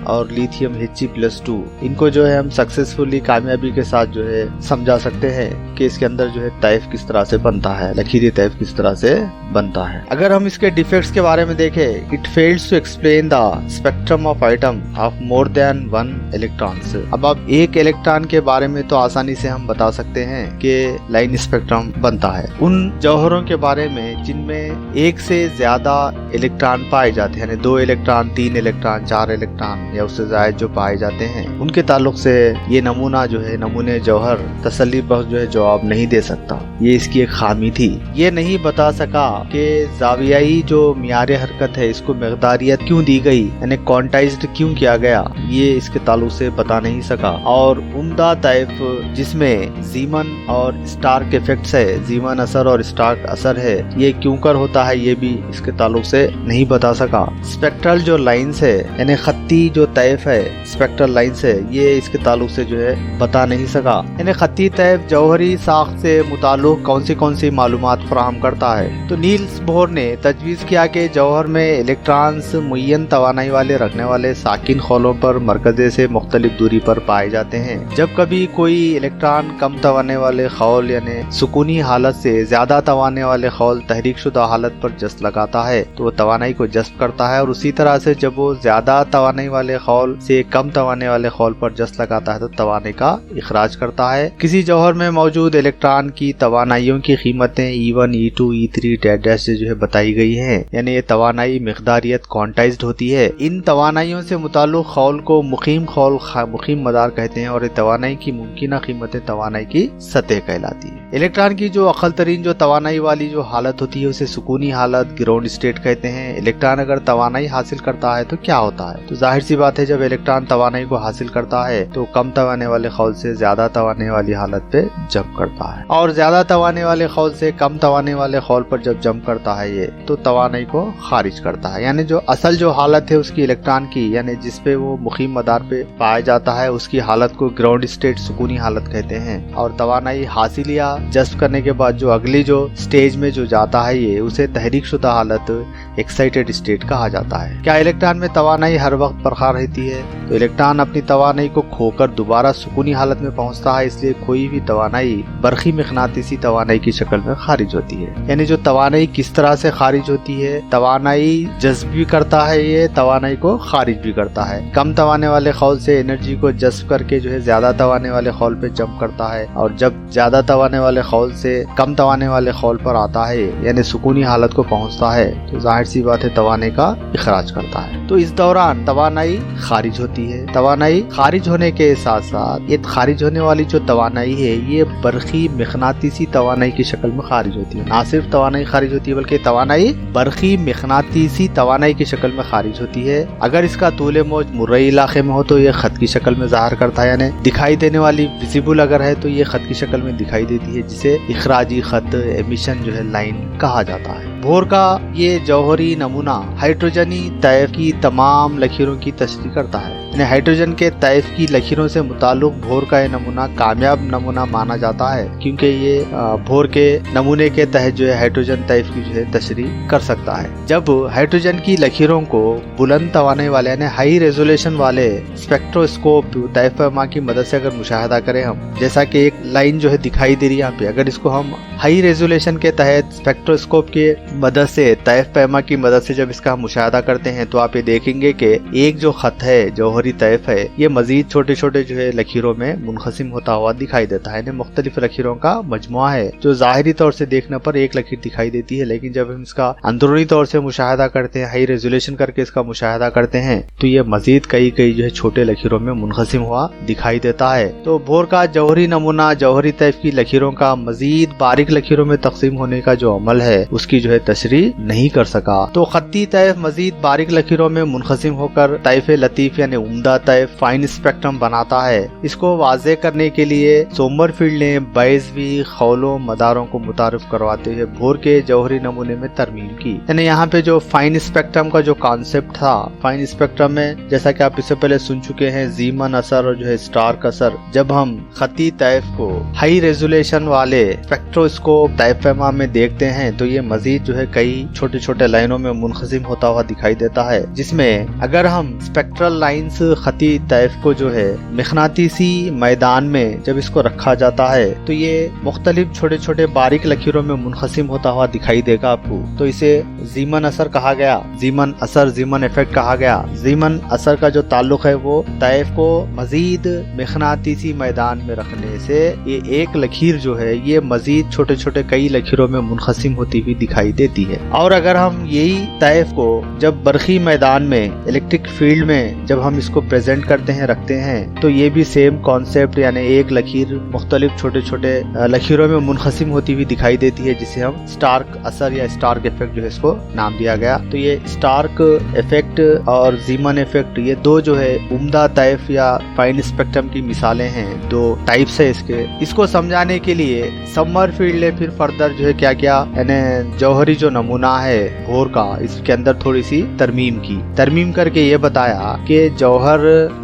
और लिथियम He+2, इनको जो है हम सक्सेसफुली कामयाबी के साथ जो है समझा सकते हैं कि इसके अंदर जो है तैफ किस तरह से बनता है, लकीरी तैफ किस तरह से बनता है। अगर हम इसके डिफेक्ट्स के बारे में देखें, it fails to explain the spectrum of atom of more than 1 electrons. अब आप एक इलेक्ट्रॉन के बारे में तो आसानी से हम बता सकते हैं कि लाइन स्पेक्ट्रम बनता है। उन जौहरों के बारे में जिनमें एक से ज्यादा इलेक्ट्रॉन पाए जाते हैं, यानी 2 इलेक्ट्रॉन, 3 इलेक्ट्रॉन, 4 इलेक्ट्रॉन या उससे ज्यादा जो पाए जाते हैं, उनके ताल्लुक से ये नमूना नमूना जो है नमूने जौहर तसल्ली बख्श जो है जवाब नहीं दे सकता। ये इसकी एक खामी थी। ये नहीं बता सका कि जावियाई जो मियार हरकत है इसको मकदारियत क्यों दी गई, यानी क्वांटाइज्ड क्यों किया गया, ये इसके ताल्लुक से बता नहीं सका। और उम्दा तैफ जिसमें जीमन और स्टार्क इफेक्ट्स है, जीमन असर और स्टार्क असर है, ये क्यों कर होता है ये भी इसके ताल्लुक से नहीं बता सका। स्पेक्ट्रल जो लाइंस है यानी खत्ती जो तैफ है, स्पेक्ट्रल लाइंस है, ये इसके ताल्लुक से जो है बता नहीं सका। यानी खत्ती तैफ जौहरी साख्त से मुताल्लिक कौन सी मालूमात फराहम करता है। तो नील्स बोहर ने तजवीज़ किया कि जौहर में इलेक्ट्रॉन्स मुय्यन तवानाई वाले रखने वाले साकिन खौलों पर मरकज़े से मुख्तलिफ दूरी पर पाए जाते हैं। जब कभी कोई इलेक्ट्रॉन कम तवाने वाले खौल यानी सुकूनी हालत से ज्यादा तवाने वाले खौल तहरीक शुदा हालत पर जस्ट लगाता है तो वो तवानाई को जस्ब करता है, और उसी तरह से जब वो ज्यादा तवानाई वाले खौल से कम तवाने वाले खौल पर जस्ट लगाता है तो तवाने का इखराज करता है। किसी जौहर में मौजूद इलेक्ट्रॉन की तवानाइयों की कीमतें E1, E2, E3 डैश से जो है बताई गई हैं, यानी ये तवानाई मिकदारियत क्वांटाइज्ड होती है। इन तवानाइयों से मुताल्लिक खौल को मुकीम खौल मुकीम मदार कहते हैं, और ये तवानाई की मुमकिना कीमतें तवानाई की सतह कहलाती है। इलेक्ट्रॉन की जो अकल तरीन जो तवानाई वाली जो हालत होती है उसे सुकूनी हालत, ग्राउंड स्टेट कहते हैं। इलेक्ट्रॉन अगर तवानाई हासिल करता है तो क्या होता है, तो जाहिर सी बात है जब इलेक्ट्रॉन तवानाई को हासिल करता है तो कम तवाने वाले खौल से ज्यादा तवाने वाली हालत पे जंप करता है, और ज्यादा तवाने वाले खौल से कम तवाने वाले खौल पर जब जंप करता है ये तो तवानाई को खारिज करता है। यानी जो असल जो हालत है उसकी इलेक्ट्रॉन की, यानी जिसपे वो मुकीम मदार पे पाया जाता है, उसकी हालत को ग्राउंड स्टेट सुकूनी हालत कहते हैं। और तवानाई हासिल या जज्ब करने के बाद जो अगली जो स्टेज में जो जाता है ये उसे तहरीक शुदा हालत एक्साइटेड स्टेट कहा जाता है। क्या इलेक्ट्रॉन में तवानाई हर वक्त बरकरार रहती है, तो इलेक्ट्रॉन अपनी तवानाई को खोकर दोबारा सुकूनी हालत में पहुंचता है, इसलिए कोई भी तवानाई बरखी मकनातीसी तवानाई की शक्ल में खारिज होती है। यानी जो तवानाई किस तरह से खारिज होती है, तवानाई जज्ब भी करता है, ये तवानाई को खारिज भी करता है। कम तवाने वाले खौल से एनर्जी को जज्ब करके जो है ज्यादा तवाने वाले खौल पे जंप करता है, और जब ज्यादा तवाने वाले खौल से कम तवाने वाले खौल पर आता है यानी सुकूनी हालत को पहुंचता है तो जाहिर सी बात है तवाने का इखराज करता है। तो इस दौरान तवानाई खारिज होती है। तवानाई खारिज होने के साथ साथ ये खारिज होने वाली जो तवानाई है ये बरखी मकनातीसी तवानाई की शक्ल में खारिज होती है। ना सिर्फ तवानाई खारिज होती है बल्कि तवानाई बरखी मकनातीसी तवानाई की शक्ल में खारिज होती है। अगर इसका तूले मौज मुर्रई इलाके में हो तो ये खत की शक्ल में ज़ाहिर करता है, यानी दिखाई देने वाली विजिबल अगर है तो ये खत की शक्ल में दिखाई देती है, जिसे इखराजी खत एमिशन जो है लाइन कहा जाता है। बोहर का ये जौहरी नमूना हाइड्रोजनी तैफ की तमाम लकीरों की तशरीह करता है। यानी हाइड्रोजन के तैफ की लकीरों से मुताल्लिक बोहर का ये नमूना कामयाब नमूना माना जाता है, क्योंकि ये बोहर के नमूने के तहत जो है हाइड्रोजन तैफ की जो है तशरीह कर सकता है। जब हाइड्रोजन की लकीरों को बुलंद तवाने वाले यानी हाई रेजोल्यूशन वाले स्पेक्ट्रोस्कोप तैफमा की मदद से अगर मुशाहिदा करें हम, जैसा कि एक लाइन जो है दिखाई दे रही है यहाँ पे, अगर इसको हम हाई रेजोल्यूशन के तहत स्पेक्ट्रोस्कोप के मदद से तैफ पैमा की मदद से जब इसका मुशाहिदा करते हैं तो आप ये देखेंगे कि एक जो खत है जौहरी तैफ है ये मजीद छोटे छोटे जो है लकीरों में मुनक़सिम होता हुआ दिखाई देता है। मुख्तलिफ लकीरों का मजमुआ है जो ज़ाहिरी तौर से देखने पर एक लकीर दिखाई देती है, लेकिन जब हम इसका अंदरूनी तौर से मुशाहिदा करते हैं, हाई रेजोल्यूशन करके इसका मुशाहिदा करते हैं तो ये मजीद कई जो है छोटे लकीरों में मुनक़सिम हुआ दिखाई देता है। तो बोहर का जौहरी नमूना जौहरी तैफ की लकीरों का मजीद बारीक लकीरों में तकसीम होने का जो अमल है उसकी जो है तशरीह नहीं कर सका। तो खत्ती तैफ मजीद बारीक लकीरों में मुनक़सिम होकर तैफ लतीफ यानी उम्दा तैफ फाइन स्पेक्ट्रम बनाता है। इसको वाज़े करने के लिए सोमरफील्ड ने बैज़वी खौलों मदारों को मुतारिफ करवाते हुए बोहर के जौहरी नमूने में तरमीम की। यानी यहाँ पे जो फाइन स्पेक्ट्रम का जो कॉन्सेप्ट था, फाइन स्पेक्ट्रम में जैसा कि आप इससे पहले सुन चुके हैं जीमन असर और जो है स्टार्क असर, जब हम खत्ती तैफ को हाई रेजोल्यूशन वाले स्पेक्ट्रोस्कोप तैफमा में देखते हैं तो ये मजीद जो है कई छोटे छोटे लाइनों में मुनक़सिम होता हुआ दिखाई देता है, जिसमें अगर हम स्पेक्ट्रल लाइंस खत्ती तैफ को जो है मकनातीसी मैदान में जब इसको रखा जाता है तो ये मुख्तलिफ छोटे छोटे बारीक लकीरों में मुनक़सिम होता हुआ दिखाई देगा आपको। तो इसे जीमन असर कहा गया, जीमन असर, जीमन इफेक्ट कहा गया। जीमन असर का जो ताल्लुक है वो तैफ को मजीद मकनातीसी मैदान में रखने से ये एक लकीर जो है ये मजीद छोटे छोटे कई लकीरों में मुनक़सिम होती हुई दिखाई देती है। और अगर हम यही तैफ को जब बरखी मैदान में इलेक्ट्रिक फील्ड में जब हम इसको प्रेजेंट करते हैं, रखते हैं, तो ये भी सेम कॉन्सेप्ट यानी एक लकीर मुख्तलिफ छोटे छोटे लकीरों में मुनक़सिम होती हुई दिखाई देती है, जिसे हम स्टार्क असर या स्टार्क इफेक्ट जो है इसको नाम दिया गया। तो ये स्टार्क इफेक्ट और ज़ीमन इफेक्ट ये दो जो है उम्दा तैफ या फाइन स्पेक्ट्रम की मिसालें हैं, दो टाइप्स है इसके। इसको समझाने के लिए समरफील्ड ने फिर फर्दर जो है क्या किया, यानी जौहरी जो नमूना है भोर का, इसके अंदर थोड़ी सी तरमीम करके ये बताया कि जौहर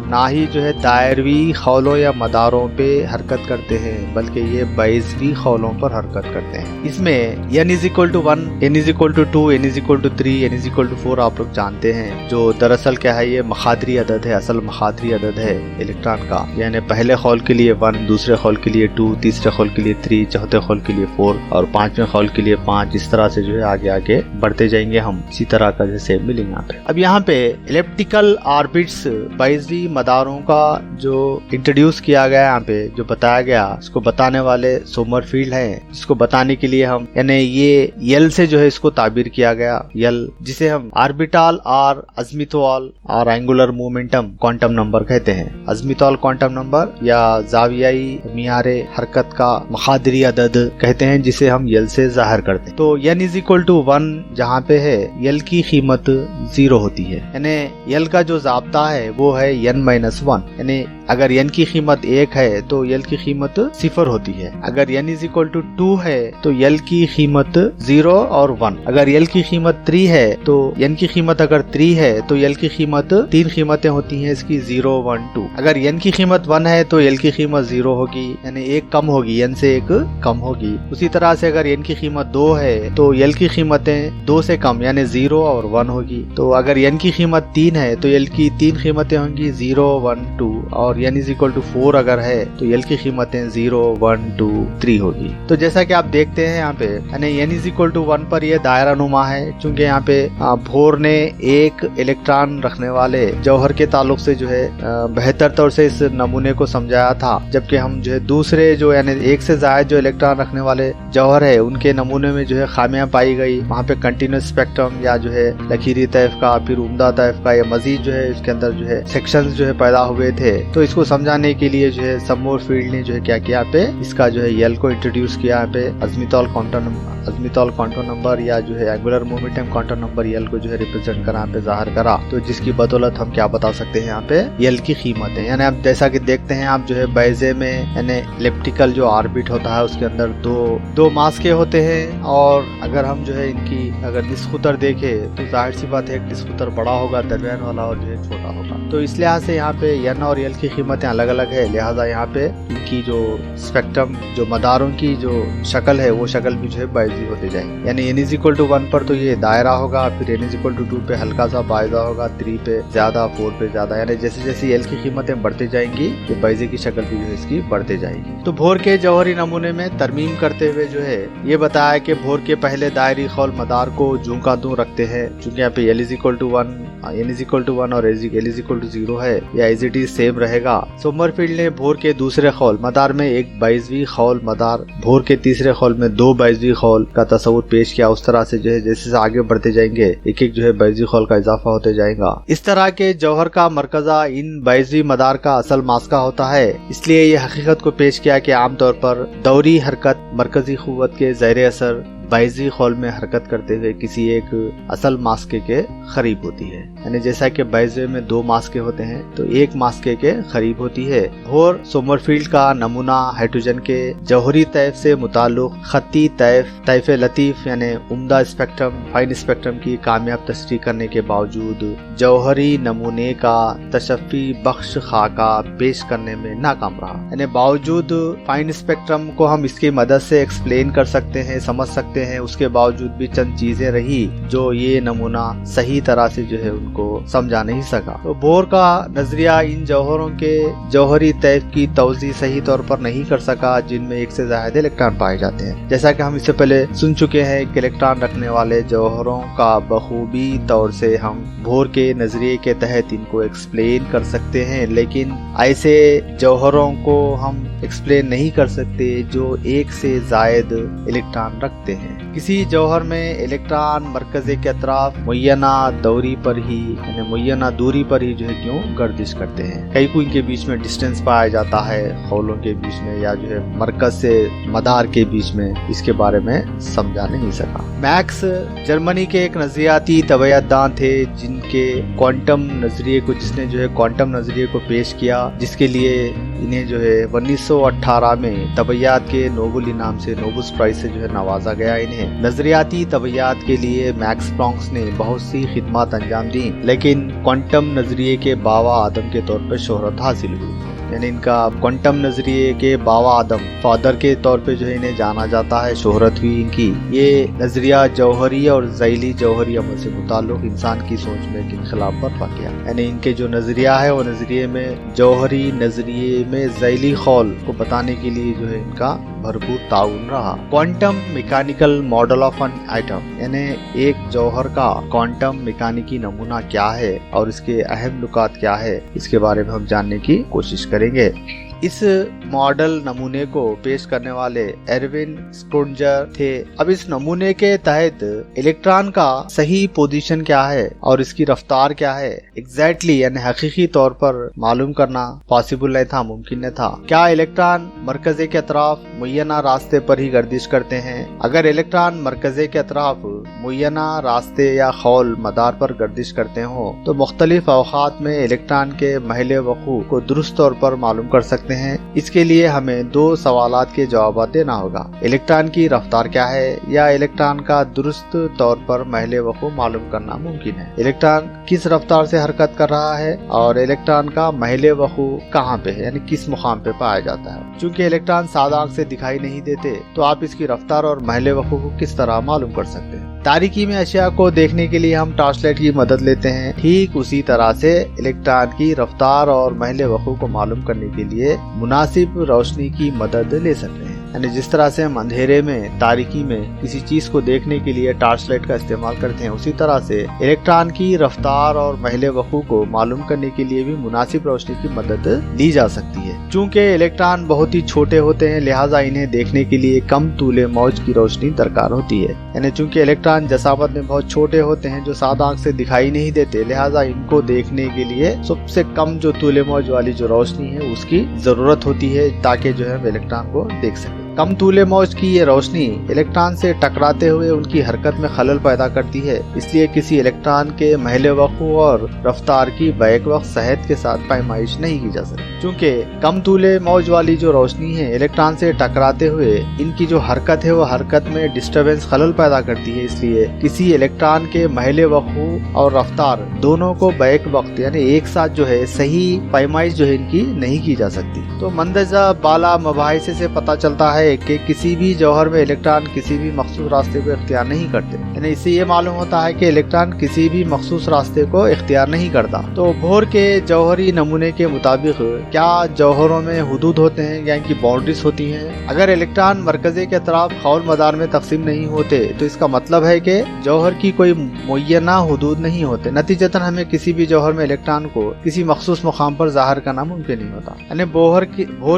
ना ही जो है दायरवी खौलों या मदारों पे हरकत करते हैं, बल्कि ये बैज़वी खौलों पर हरकत करते हैं। इसमें n = 1, n = 2, n = 3, n = 4 आप लोग जानते हैं, जो दरअसल क्या है, ये मखादरी अदद है, असल मखादरी अदद है इलेक्ट्रॉन का। यानी पहले खौल के लिए 1, दूसरे खौल के लिए 2, तीसरे खौल के लिए 3, चौथे खौल के लिए 4 और पांचवें खौल के लिए 5। इस तरह से जो है आगे आगे बढ़ते जाएंगे हम, इसी तरह का जैसे मिलेंगे यहाँ पे। अब यहाँ पे एलिप्टिकल ऑर्बिट्स बैज़वी मदारों का जो इंट्रोड्यूस किया गया यहाँ पे, जो बताया गया, इसको बताने वाले सोमरफील्ड हैं, जिसको बताने के लिए हम यानी ये यल से जो है इसको ताबीर किया गया, यल जिसे हम ऑर्बिटल और अज़्मितॉल और एंगुलर मोमेंटम क्वांटम नंबर कहते हैं। अज़्मितॉल क्वांटम नंबर या ज़ावियाई मियारे हरकत का मखादरी अदद कहते हैं, जिसे हम यल से जाहिर करते हैं। तो n = 1 जहाँ पे है, यल की कीमत 0 होती है, यानी यल का जो ज़ाब्ता है वो है n-1, यानी अगर n की कीमत 1 है तो यल की कीमत 0 होती है। अगर n = 2 है तो यल की कीमत 0 और 1। अगर यल की कीमत 3 है तो n की कीमत अगर 3 है तो यल की कीमत 3 कीमतें होती हैं इसकी, 0, 1, 2। अगर n की कीमत 1 है तो यल की कीमत 0 होगी, यानी 1 कम होगी, n से 1 कम होगी। उसी तरह से अगर n की कीमत 2 है तो यल की कीमतें 2 से कम यानी 0 और 1 होगी। तो अगर n की कीमत 3 है तो यल की 3 कीमतें होंगी, 0, 1, 2। और n = 4 अगर है तो यल की कीमतें 0, 1, 2, 3 होगी। तो जैसा कि आप देखते हैं यहाँ पे, यानी n = 1 पर यह दायरा नुमा है, चूंकि यहाँ पे भोर ने एक इलेक्ट्रॉन रखने वाले जौहर के ताल्लुक से जो है बेहतर तौर से इस नमूने को समझाया था, जबकि हम जो है दूसरे जो यानी एक से ज्यादा जो इलेक्ट्रॉन रखने वाले जौहर है उनके नमूने में जो है खामियां पाई गई। वहाँ पे कंटिन्यूस स्पेक्ट्रम या जो है लकीरी तैफ का, फिर उम्दा तैफ का, या मजीद जो है इसके अंदर जो है सेक्शंस जो है पैदा हुए थे। तो इसको समझाने के लिए जो है समरफील्ड ने जो है क्या किया पे, इसका जो है यल को इंट्रोड्यूस किया पे, अज़्मितॉल क्वांटम नंबर या जो है एंगुलर मोमेंटम क्वांटम नंबर यल को जो है रिप्रेजेंट करा पे, जाहिर करा। तो जिसकी बदौलत हम क्या बता सकते हैं यहाँ पे, यल की कीमत है। यानी आप जैसा कि देखते हैं आप जो है बैज़े में यानी एलिप्टिकल जो ऑर्बिट होता है उसके अंदर दो मास्के होते हैं, और अगर हम जो है इनकी अगर निस्कुतर देखे तो जाहिर सी बात है, एक निस्कुतर बड़ा होगा दरमियान वाला और जो है छोटा होगा। तो इस लिहाज से यहाँ पे n और यल की कीमतें अलग अलग है, लिहाजा यहाँ पे इनकी जो स्पेक्ट्रम जो मदारों की जो शक्ल है वो शक्ल भी जो है बैज़ी होते जाएंगे। यानी n = 1 पर तो ये दायरा होगा, फिर n = 2 पे हल्का सा बायजा होगा, 3 पे ज्यादा, 4 पे ज्यादा, यानी जैसे जैसे यल की कीमतें बढ़ते जाएंगी ये बैज़े की शक्ल भी जो है इसकी बढ़ते जाएगी। तो भोर के जौहरी नमूने में तरमीम करते हुए जो है ये बताया कि भोर के पहले दायरी खौल मदार को जूं का तूं रखते हैं, चूंकि यहाँ पे l = 1, n = 1 और l = 0 है, या एज इट इज सेम रहेगा। सोमरफील्ड ने भोर के दूसरे खौल मदार में एक बैज़वी खौल मदार, भोर के तीसरे खौल में 2 बैज़वी खौल का तस्वुर पेश किया। उस तरह से जो है जैसे आगे बढ़ते जाएंगे एक एक जो है बैज़वी खौल का इजाफा होते जाएगा। इस तरह के जौहर का मरकजा इन बैज़वी मदार का असल मास्का होता है, इसलिए ये हकीकत को पेश किया कि आमतौर पर दौरी हरकत मरकजी कुव्वत के ज़ेर असर बैज़वी खौल में हरकत करते हुए किसी एक असल मास्के के करीब होती है। यानी जैसा कि बैज़े में 2 मास्के होते हैं तो एक मास्के के करीब होती है। भोर सोमरफील्ड का नमूना हाइड्रोजन के जौहरी तैफ से मुताल्लुक खत्ती तैफ लतीफ यानी उम्दा स्पेक्ट्रम, फाइन स्पेक्ट्रम की कामयाब तशरीह करने के बावजूद जौहरी नमूने का तशफ़ी बख्श खाका पेश करने में नाकाम रहा। यानी बावजूद फाइन स्पेक्ट्रम को हम इसकी मदद से एक्सप्लेन कर सकते हैं, समझ सकते हैं, उसके बावजूद भी चंद चीजें रही जो ये नमूना सही तरह से जो है उनको समझा नहीं सका। तो बोर का नजरिया इन जौहरों के जौहरी तैफ की तौज़ी सही तौर पर नहीं कर सका जिनमें एक से ज्यादा इलेक्ट्रॉन पाए जाते हैं। जैसा कि हम इससे पहले सुन चुके हैं कि इलेक्ट्रॉन रखने वाले जौहरों का बखूबी तौर से हम भोर के नजरिए के तहत इनको एक्सप्लेन कर सकते हैं, लेकिन ऐसे जौहरों को हम एक्सप्लेन नहीं कर सकते जो एक से जायद इलेक्ट्रॉन रखते हैं। किसी जौहर में इलेक्ट्रॉन मरकज़े के अतराफ मुय्यना दूरी पर ही जो है क्यों गर्दिश करते हैं। कई को इनके बीच में डिस्टेंस पाया जाता है, खौलों के बीच में या जो है मरकज से मदार के बीच में, इसके बारे में समझा नहीं सका। मैक्स जर्मनी के एक नजरियाती तबैयतदान थे जिसने जो है क्वांटम नजरिए को पेश किया, जिसके लिए इन्हें जो है 1918 में तबैयात के नोबेल इनाम से नोबेल प्राइज से जो है नवाजा गया। इन्हें नजरियाती तबैयात के लिए मैक्स प्लैंक ने बहुत सी खिदमत अंजाम दी, लेकिन क्वांटम नजरिए के बावा आदम के तौर पर शोहरत हासिल हुई। यानी इनका क्वांटम नजरिए के बावा आदम फादर के तौर पे जो है इन्हें जाना जाता है, शोहरत हुई इनकी। ये नजरिया जौहरी और ज़ैली जौहरी अमल से मुताल्लिक इंसान की सोच में एक इनकलाब बर्पा किया। यानी इनके जो नजरिया है वो नजरिए में जौहरी, नजरिए में ज़ैली खौल को बताने के लिए जो है इनका भरपूर ताउन रहा। Quantum mechanical model of an atom, यानी एक जौहर का क्वांटम मैकेनिकी नमूना क्या है और इसके अहम नुकात क्या है, इसके बारे में हम जानने की कोशिश करेंगे। इस मॉडल नमूने को पेश करने वाले एरविन स्क्रोडिंजर थे। अब इस नमूने के तहत इलेक्ट्रॉन का सही पोजीशन क्या है और इसकी रफ्तार क्या है एग्जैक्टली यानी हकीकी तौर पर मालूम करना पॉसिबल नहीं था, मुमकिन नहीं था। क्या इलेक्ट्रॉन मरकजे के अतराफ मुय्यना रास्ते पर ही गर्दिश करते हैं? अगर इलेक्ट्रॉन मरकजे के अतराफ मुय्यना रास्ते या खौल मदार पर गर्दिश करते हो तो मुख्तलिफ अवकात में इलेक्ट्रॉन के महले वकू को दुरुस्त तौर पर मालूम कर सकते हैं। इसके लिए हमें दो सवालात के जवाब देना होगा। इलेक्ट्रॉन की रफ्तार क्या है या इलेक्ट्रॉन का दुरुस्त तौर पर महले वकू मालूम करना मुमकिन है। इलेक्ट्रॉन किस रफ्तार से हरकत कर रहा है और इलेक्ट्रॉन का महले वकू कहाँ पे है, यानी किस मुकाम पे पाया जाता है। चूंकि इलेक्ट्रॉन सादा आंख से दिखाई नहीं देते तो आप इसकी रफ्तार और महले वकू को किस तरह मालूम कर सकते हैं। तारीकी में अशिया को देखने के लिए हम टॉर्च लाइट की मदद लेते हैं। ठीक उसी तरह से इलेक्ट्रॉन की रफ्तार और महले वकू को मालूम करने के लिए मुनासिब रोशनी की मदद ले सकते हैं। यानी जिस तरह से हम अंधेरे में, तारीकी में किसी चीज को देखने के लिए टॉर्च लाइट का इस्तेमाल करते हैं, उसी तरह से इलेक्ट्रॉन की रफ्तार और महले वकू को मालूम करने के लिए भी मुनासिब रोशनी की मदद ली जा सकती है। चूंकि इलेक्ट्रॉन बहुत ही छोटे होते हैं लिहाजा इन्हें देखने के लिए कम तूले मौज की रोशनी दरकार होती है। यानी चूंकि इलेक्ट्रॉन जसामत में बहुत छोटे होते हैं जो सादा आंख से दिखाई नहीं देते, लिहाजा इनको देखने के लिए सबसे कम जो तूले मौज वाली जो रोशनी है उसकी जरूरत होती है ताकि जो है इलेक्ट्रॉन को देख सके। कम तूले मौज की ये रोशनी इलेक्ट्रॉन से टकराते हुए उनकी हरकत में खलल पैदा करती है, इसलिए किसी इलेक्ट्रॉन के महले वकू और रफ्तार की बैक वक्त सेहत के साथ पैमाइश नहीं की जा सकती। चूंकि कम तूले मौज वाली जो रोशनी है इलेक्ट्रॉन से टकराते हुए इनकी जो हरकत है वो हरकत में डिस्टर्बेंस खलल पैदा करती है, इसलिए किसी इलेक्ट्रॉन के महले वकू और रफ्तार दोनों को बैक वक्त यानी एक साथ जो है सही पैमाइश जो है इनकी नहीं की जा सकती। तो मंदजा बाला मबाहिसे से पता चलता है कि किसी भी जौहर में इलेक्ट्रॉन किसी भी मखसूस रास्ते को इख्तियार नहीं करते। यानी इससे ये मालूम होता है कि इलेक्ट्रॉन किसी भी मखसूस रास्ते को इख्तियार नहीं करता। तो बोहर के जौहरी नमूने के मुताबिक क्या जौहरों में हुदूद होते हैं या इनकी बाउंड्रीज होती हैं? अगर इलेक्ट्रॉन मरकजे के अतराफ खौल मदार में तकसीम नहीं होते तो इसका मतलब है कि जौहर की कोई मुय्यना हुदूद नहीं होते। नतीजतन हमें किसी भी जौहर में इलेक्ट्रॉन को किसी मखसूस मुकाम पर जाहिर करना मुमकिन नहीं होता। यानी बोहर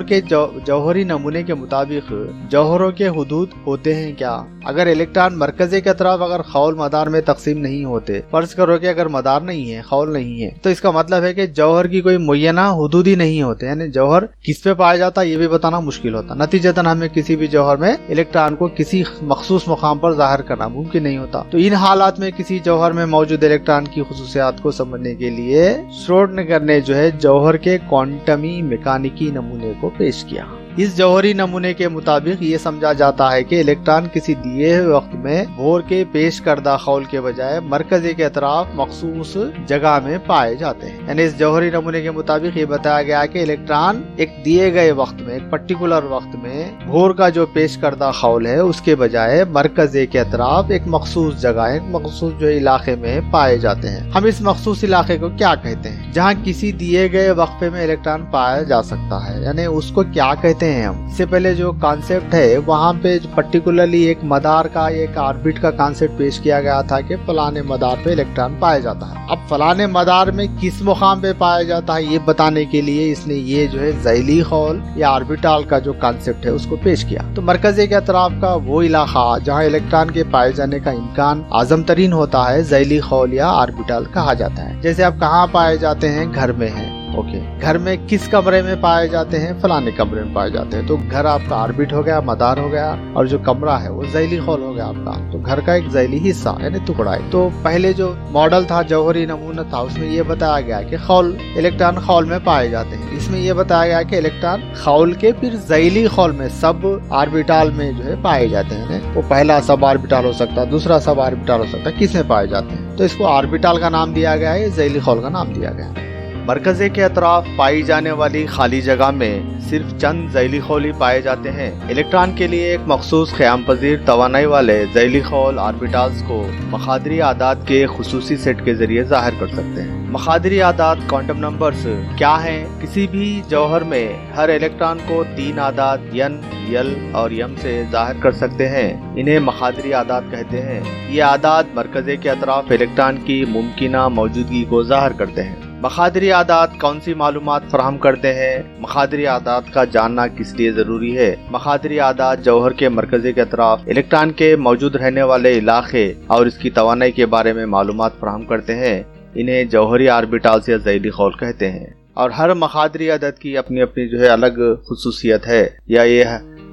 के जौहरी नमूने के मुताबिक जौहरों के हुदूद होते हैं क्या? अगर इलेक्ट्रॉन मरकजे के तरफ अगर खौल मदार में तकसीम नहीं होते, फर्ज करो कि अगर मदार नहीं है, खौल नहीं है, तो इसका मतलब है कि जौहर की कोई मुय्यना हुदूद ही नहीं होते। यानी जौहर किस पे पाया जाता है ये भी बताना मुश्किल होता। नतीजतन हमें किसी भी जौहर में इलेक्ट्रॉन को किसी मखसूस मुकाम पर जाहिर करना मुमकिन नहीं होता। तो इन हालात में किसी जौहर में मौजूद इलेक्ट्रॉन की खुसूसियात को समझने के लिए श्रोडिंगर ने जो है जौहर के क्वांटमी मैकेनिकी नमूने को पेश किया। इस जौहरी नमूने के मुताबिक ये समझा जाता है कि इलेक्ट्रॉन किसी दिए हुए वक्त में बोहर के पेश करदा खौल के बजाय मरकजे के अतराफ मखसूस जगह में पाए जाते हैं। यानी इस जौहरी नमूने के मुताबिक ये बताया गया कि इलेक्ट्रॉन एक दिए गए वक्त में, एक पर्टिकुलर वक्त में बोहर का जो पेश करदा खौल है उसके बजाय मरकजे के अतराफ एक मखसूस जगह, एक मखसूस जो इलाके में पाए जाते हैं। हम इस मखसूस इलाके को क्या कहते हैं? जहाँ किसी दिए गए वक्फे में इलेक्ट्रॉन पाया जा सकता है, यानी उसको क्या कहते हैं हैं हम। इससे पहले जो कॉन्सेप्ट है वहाँ पे पर्टिकुलरली एक मदार का, एक ऑर्बिट का कॉन्सेप्ट पेश किया गया था कि फलाने मदार पे इलेक्ट्रॉन पाया जाता है। अब फलाने मदार में किस मुकाम पे पाया जाता है ये बताने के लिए इसने ये जो है ज़ैली खौल या ऑर्बिटल का जो कॉन्सेप्ट है उसको पेश किया। तो मरकज़ के अतराफ का वो इलाका जहाँ इलेक्ट्रॉन के पाए जाने का इम्कान आज़म तरीन होता है ज़ैली खौल या ऑर्बिटल कहा जाता है। जैसे आप कहाँ पाए जाते हैं, घर में हैं, ओके, घर में किस कमरे में पाए जाते हैं, फलाने कमरे में पाए जाते हैं। तो घर आपका ऑर्बिट हो गया, मदार हो गया, और जो कमरा है वो ज़ैली खौल हो गया आपका। तो घर का एक ज़ैली हिस्सा यानी टुकड़ा है। तो पहले जो मॉडल था, जौहरी नमूना था, उसमें ये बताया गया कि खौल, इलेक्ट्रॉन खौल में पाए जाते हैं। इसमें ये बताया गया कि इलेक्ट्रॉन खौल के फिर ज़ैली खौल में सब ऑर्बिटल में जो है पाए जाते हैं। वो पहला सब ऑर्बिटल हो सकता है, दूसरा सब ऑर्बिटल हो सकता है, किस में पाए जाते हैं। तो इसको ऑर्बिटल का नाम दिया गया है, ज़ैली खौल का नाम दिया गया है। मरकज़े के अतराफ पाई जाने वाली खाली जगह में सिर्फ चंद ज़ैली खौल ही पाए जाते हैं। इलेक्ट्रॉन के लिए एक मखसूस क़याम पज़ीर तवानाई वाले ज़ैली खौल ऑर्बिटल्स को मखादरी आदाद के खुसूसी सेट के जरिए ज़ाहिर कर सकते हैं। मखादरी आदाद क्वांटम नंबर्स क्या हैं? किसी भी जौहर में हर इलेक्ट्रॉन को 3 आदाद n, l और m से ज़ाहिर कर सकते हैं। इन्हें मखादरी आदाद कहते हैं। ये आदाद मरकज़े के अतराफ इलेक्ट्रॉन की मुमकिना मौजूदगी को ज़ाहिर करते हैं। मखादरी आदाद कौन सी मालूमात फराहम करते हैं? मखादरी आदाद का जानना किस लिए ज़रूरी है? मखादरी आदाद जौहर के मरकज़े के अतराफ इलेक्ट्रॉन के मौजूद रहने वाले इलाके और इसकी तवानाई के बारे में मालूमात फराहम करते हैं। इन्हें जौहरी ऑर्बिटल्स या ज़ैली खौल कहते हैं। और हर मखादरी आदद की अपनी अपनी जो है अलग खुसूसियत है, या ये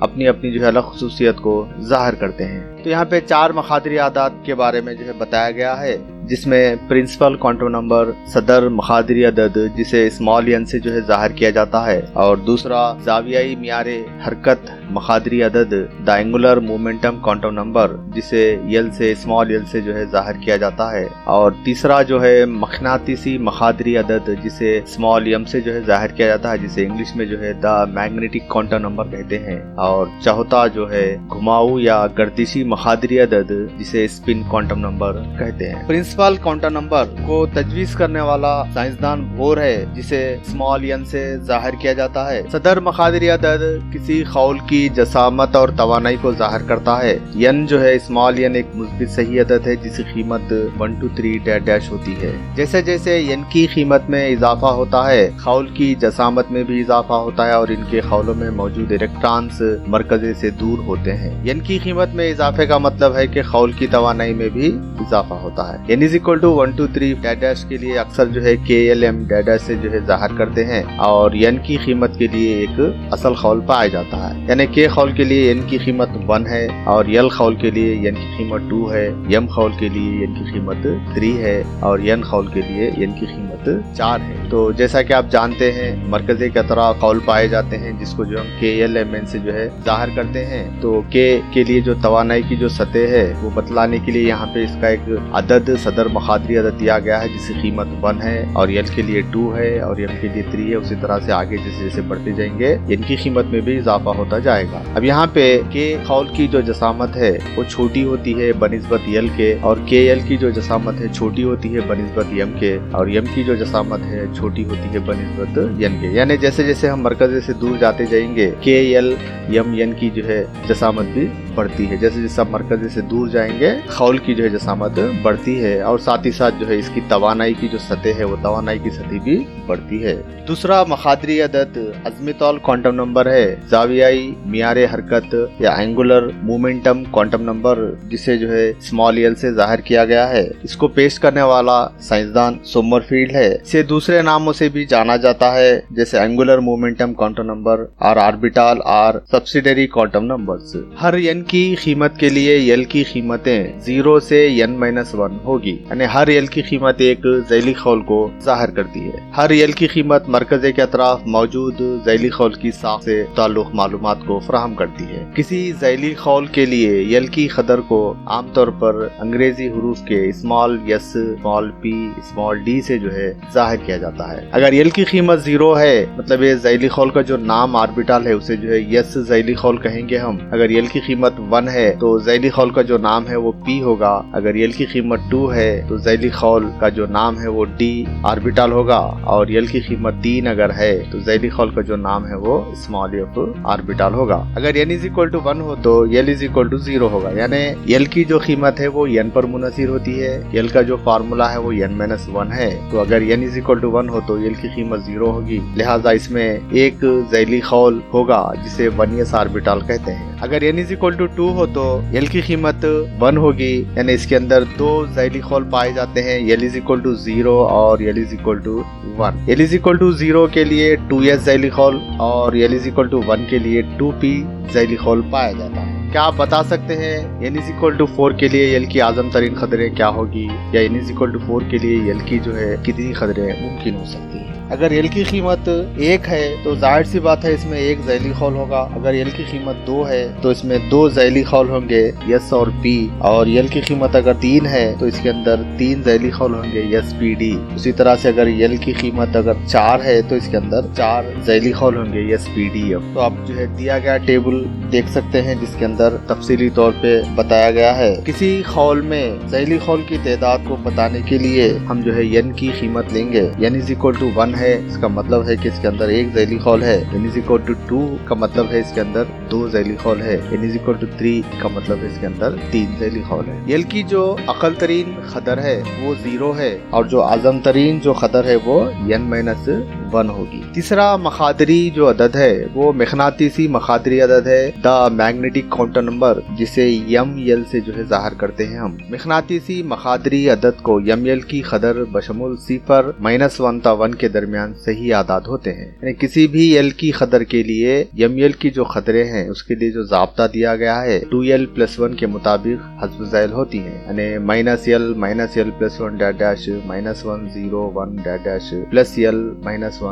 अपनी अपनी जो है अलग खुसूसियत को ज़ाहिर करते हैं। तो यहाँ पे 4 मखादरी आदाद के बारे में जो है बताया गया है, जिसमें प्रिंसिपल क्वांटम नंबर सदर मखादरी अदद जिसे स्मॉल n से जो है ज़ाहिर किया जाता है, और दूसरा जावियाई मियारे हरकत मखादरी अदद the angular momentum quantum number जिसे यल से स्मॉल यल से जो है ज़ाहिर किया जाता है, और तीसरा जो है मखनातीसी मखादरी अदद जिसे स्मॉल m से जो है ज़ाहिर किया जाता है, जिसे इंग्लिश में जो है द मैग्नेटिक क्वांटम नंबर कहते हैं, और चौथा जो है घुमाऊ या गर्दिशी मखादरी अदद जिसे स्पिन क्वांटम नंबर कहते हैं। प्रिंसिपल क्वांटम नंबर को तजवीज़ करने वाला साइंसदान बोर है, जिसे स्मॉल n से ज़ाहिर किया जाता है। सदर मखादरी अदद किसी खौल की जसामत और तवानाई को ज़ाहिर करता है। n जो है स्मॉल n एक मुस्बित सही अदद है जिसकी कीमत 1 2 3 होती है। जैसे जैसे n की कीमत में इजाफा होता है, खौल की जसामत में भी इजाफा होता है और इनके खौलों में मौजूद इलेक्ट्रॉन्स मरकज़े से दूर होते हैं। n की कीमत में इजाफे का मतलब है कि खौल की तवानाई में भी इजाफा होता है। n = 1 2 3 के लिए अक्सर जो है KLM से जो है ज़ाहिर करते हैं, और n की कीमत के लिए एक असल खौल पाया जाता है। यानी K खौल के लिए n की कीमत 1 है, और L खौल के लिए n की कीमत 2 है, M खौल के लिए n की कीमत 3 है, और N खौल के लिए n की कीमत 4 है। तो जैसा कि आप जानते हैं मरकज़े के अतराफ खौल पाए जाते हैं जिसको जो हम KLMN से जो है ज़ाहिर करते हैं। तो K के लिए जो तवानाई की जो सतह है वो बतलाने के लिए यहाँ पे इसका एक अदद सदर मखादरी अदद दिया गया है जिसकी कीमत 1 है, और L के लिए 2 है, और M के लिए 3 है। उसी तरह से आगे जैसे जैसे बढ़ते जाएंगे इनकी कीमत में भी इजाफा होता जाएगा। अब यहाँ पे K खौल की जो जसामत है वो छोटी होती है बनिस्बत L के, और KL की जो जसामत है छोटी होती है बनिस्बत M के, और M की जो जसामत है छोटी होती है बनिस्बत N के। यानी जैसे जैसे हम मरकज़े से दूर जाते जाएंगे KL M N की जो है जसामत भी बढ़ती है। जैसे जैसे आप मरकज़े से दूर जाएंगे खौल की जो है जसामत बढ़ती है, और साथ ही साथ जो है इसकी तवानाई की जो सतह है वो तवानाई की सतह भी बढ़ती है। दूसरा मखादरी अदद अज़्मितौल क्वांटम नंबर है, जावियाई मियारे हरकत या एंगुलर मोमेंटम क्वांटम नंबर जिसे जो है स्मॉल l से ज़ाहिर किया गया है। इसको पेश करने वाला साइंसदान सोमरफील्ड है। इसे दूसरे नामों से भी जाना जाता है जैसे एंगुलर मोमेंटम क्वांटम नंबर और ऑर्बिटल और सब्सिडरी क्वांटम नंबर्स। हर n की कीमत के लिए l की कीमतें 0 से n-1 होगी, यानी हर l की कीमत एक ज़ैली खौल को ज़ाहिर करती है। हर l की कीमत मरकज़े के अतराफ मौजूद ज़ैली खौल की साख से ताल्लुक़ मालूमात को फराहम करती है। किसी ज़ैली खौल के लिए l की कदर को आमतौर पर अंग्रेजी हरूफ के small s, small p, small d से जो है ज़ाहिर किया जाता है। अगर l की कीमत 0 है मतलब ये ज़ैली खौल का जो नाम ऑर्बिटल है उसे जो है s ज़ैली खौल कहेंगे हम। अगर l की कीमत कीमत 1 है तो ज़ैली खौल का जो नाम है वो P होगा। अगर L की कीमत 2 है तो ज़ैली खौल का जो नाम है वो D ऑर्बिटल होगा, और L की कीमत 3 अगर है तो ज़ैली खौल का जो नाम है वो स्मॉल f ऑर्बिटल होगा। अगर n इज इक्वल टू 1 हो तो L इज इक्वल टू 0 होगा, यानी L की जो कीमत है वो n पर मुनहसिर होती है। L का जो फार्मूला है वो n-1 है, तो अगर n इज इक्वल टू 1 हो तो L की कीमत 0 होगी, लिहाजा इसमें एक ज़ैली खौल होगा जिसे 1s ऑर्बिटल कहते हैं। अगर n इज इक्वल टू 2 हो तो L की कीमत 1 होगी, यानी इसके अंदर 2 ज़ैली खौल पाए जाते हैं, L इज इक्वल टू 0 और L is equal to 1। L is equal to 0 के लिए 2s ज़ैली खौल और L इज इक्वल टू 1 के लिए 2p ज़ैली खौल पाया जाता है। क्या आप बता सकते हैं n इज इक्वल टू 4 के लिए L की आज़म तरीन खदरें क्या होगी, या n इज इक्वल टू 4 के लिए L की जो है कितनी खदरें मुमकिन हो सकती है। अगर L की कीमत 1 है तो जाहिर सी बात है इसमें एक ज़ैली खौल होगा। अगर L की कीमत 2 है तो इसमें 2 ज़ैली खौल होंगे S और P, और L की कीमत अगर 3 है तो इसके अंदर 3 ज़ैली खौल होंगे S P D। उसी तरह से अगर L की कीमत अगर 4 है तो इसके अंदर 4 ज़ैली खौल होंगे S P D F। तो आप जो है दिया गया टेबल देख सकते हैं जिसके अंदर तफसीली तौर पे बताया गया है। किसी खौल में ज़ैली खौल की तादाद को बताने के लिए हम जो है n की कीमत लेंगे। n इज इक्वल टू 1 है, इसका मतलब है कि इसके अंदर एक ज़ैली खौल है। n इज इक्वल टू 2 का मतलब है इसके अंदर 2 ज़ैली खौल है। n इज इक्वल टू 3 का मतलब है इसके अंदर 3 ज़ैली खौल है। L की जो अकल तरीन खदर है वो 0 है, और जो आज़म तरीन जो खदर है वो n-1 होगी। तीसरा मखादरी जो अदद है वो मखनातीसी मखादरी अदद है, द मैग्नेटिक क्वांटम नंबर, जिसे ml से जो है जाहिर करते हैं हम। मखनातीसी मखादरी अदद को ml की खदर बशमुल 0 -1 ता 1 के दरमियान सही आदाद होते हैं। यानी किसी भी L की खदर के लिए ml की जो खदरें हैं उसके लिए जो ज़ाब्ता दिया गया है 2l + 1 के मुताबिक हस्ब ज़ैल होती हैं, यानी -l + 1 dash -1 0 1 dash +l -1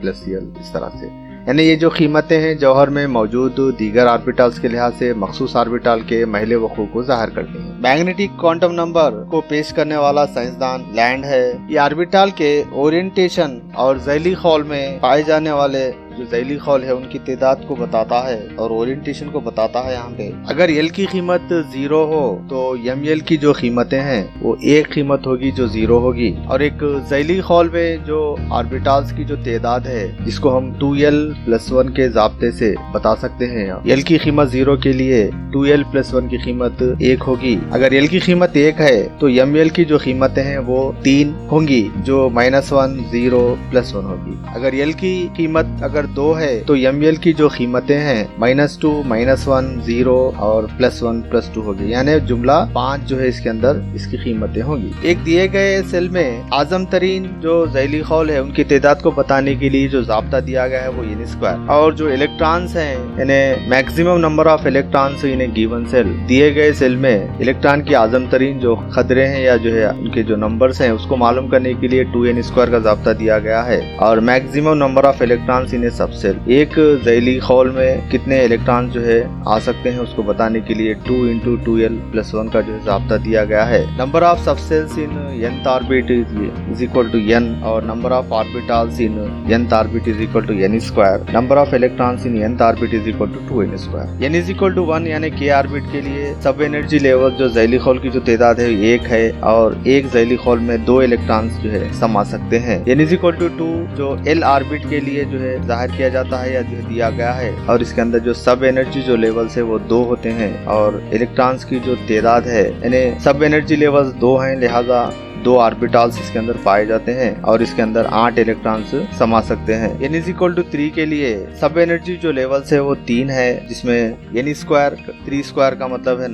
+l, इस तरह से। यानी ये जो कीमतें हैं जौहर में मौजूद दीगर ऑर्बिटल्स के लिहाज से मखसूस ऑर्बिटल के महल वक़ू को ज़ाहिर करती हैं। मैग्नेटिक क्वांटम नंबर को पेश करने वाला साइंसदान लैंड है। ये ऑर्बिटल के ओरिएंटेशन और ज़ैली खौल में पाए जाने वाले जो ज़ैली खौल है उनकी तादाद को बताता है और ओरिएंटेशन को बताता है। यहाँ पे अगर L की कीमत 0 हो तो ml की जो कीमतें हैं वो एक कीमत होगी जो 0 होगी, और एक ज़ैली खौल में जो ऑर्बिटल्स की जो तादाद है जिसको हम 2l + 1 के ज़ाब्ते से बता सकते हैं। L की कीमत 0 के लिए 2l + 1 की कीमत 1 होगी। अगर L की कीमत 1 है तो ml की जो कीमतें हैं वो 3 होंगी जो -1 0 + 1 होगी। अगर L की कीमत अगर 2 है तो ml की जो कीमतें हैं -2 -1 0 और +1 +2 होगी, यानी जुमला 5 जो है इसके अंदर इसकी कीमतें होंगी। एक दिए गए सेल में आज़म तरीन जो ज़ैली खौल है उनकी तादाद को बताने के लिए जो ज़ाब्ता दिया गया है वो n², और जो इलेक्ट्रॉन्स हैं यानी maximum number of electrons in a given shell, दिए गए सेल में इलेक्ट्रॉन की आज़म तरीन जो खदरे हैं या जो है उनके जो नंबर्स हैं उसको मालूम करने के लिए 2n² का ज़ाब्ता दिया गया है। और maximum number of electrons in subshell, एक ज़ैली खौल में कितने इलेक्ट्रॉन जो है आ सकते हैं उसको बताने के लिए 2 × 2l + 1 का जो है ज़ाब्ता दिया गया है। Number of subshells in nth orbit is equal to n, और number of orbitals in nth orbit is equal to n²। Number of electrons in nth orbit is equal to 2n²। n is equal to 1 यानी k orbit के लिए सब energy level जो ज़ैली खौल की जो तादाद है 1 है, और एक ज़ैली खौल में 2 इलेक्ट्रॉन्स जो है समा सकते हैं। n इज इक्वल टू 2 जो l ऑर्बिट के लिए जो है जाहिर किया जाता है या जो दिया गया है, और इसके अंदर जो सब एनर्जी जो लेवल्स है वो 2 होते हैं, और इलेक्ट्रॉन्स की जो तादाद है यानी सब एनर्जी लेवल्स 2 हैं, लिहाजा 2 ऑर्बिटल्स इसके अंदर पाए जाते हैं और इसके अंदर 8 इलेक्ट्रॉन्स समा सकते हैं। n इज इक्वल टू 3 के लिए सब एनर्जी जो लेवल्स है वो 3 है, जिसमें n² 3² का मतलब है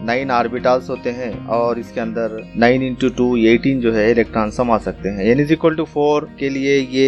9 ऑर्बिटल्स होते हैं, और इसके अंदर 9 × 2 18 जो है इलेक्ट्रॉन समा सकते हैं। n इज इक्वल टू 4 के लिए ये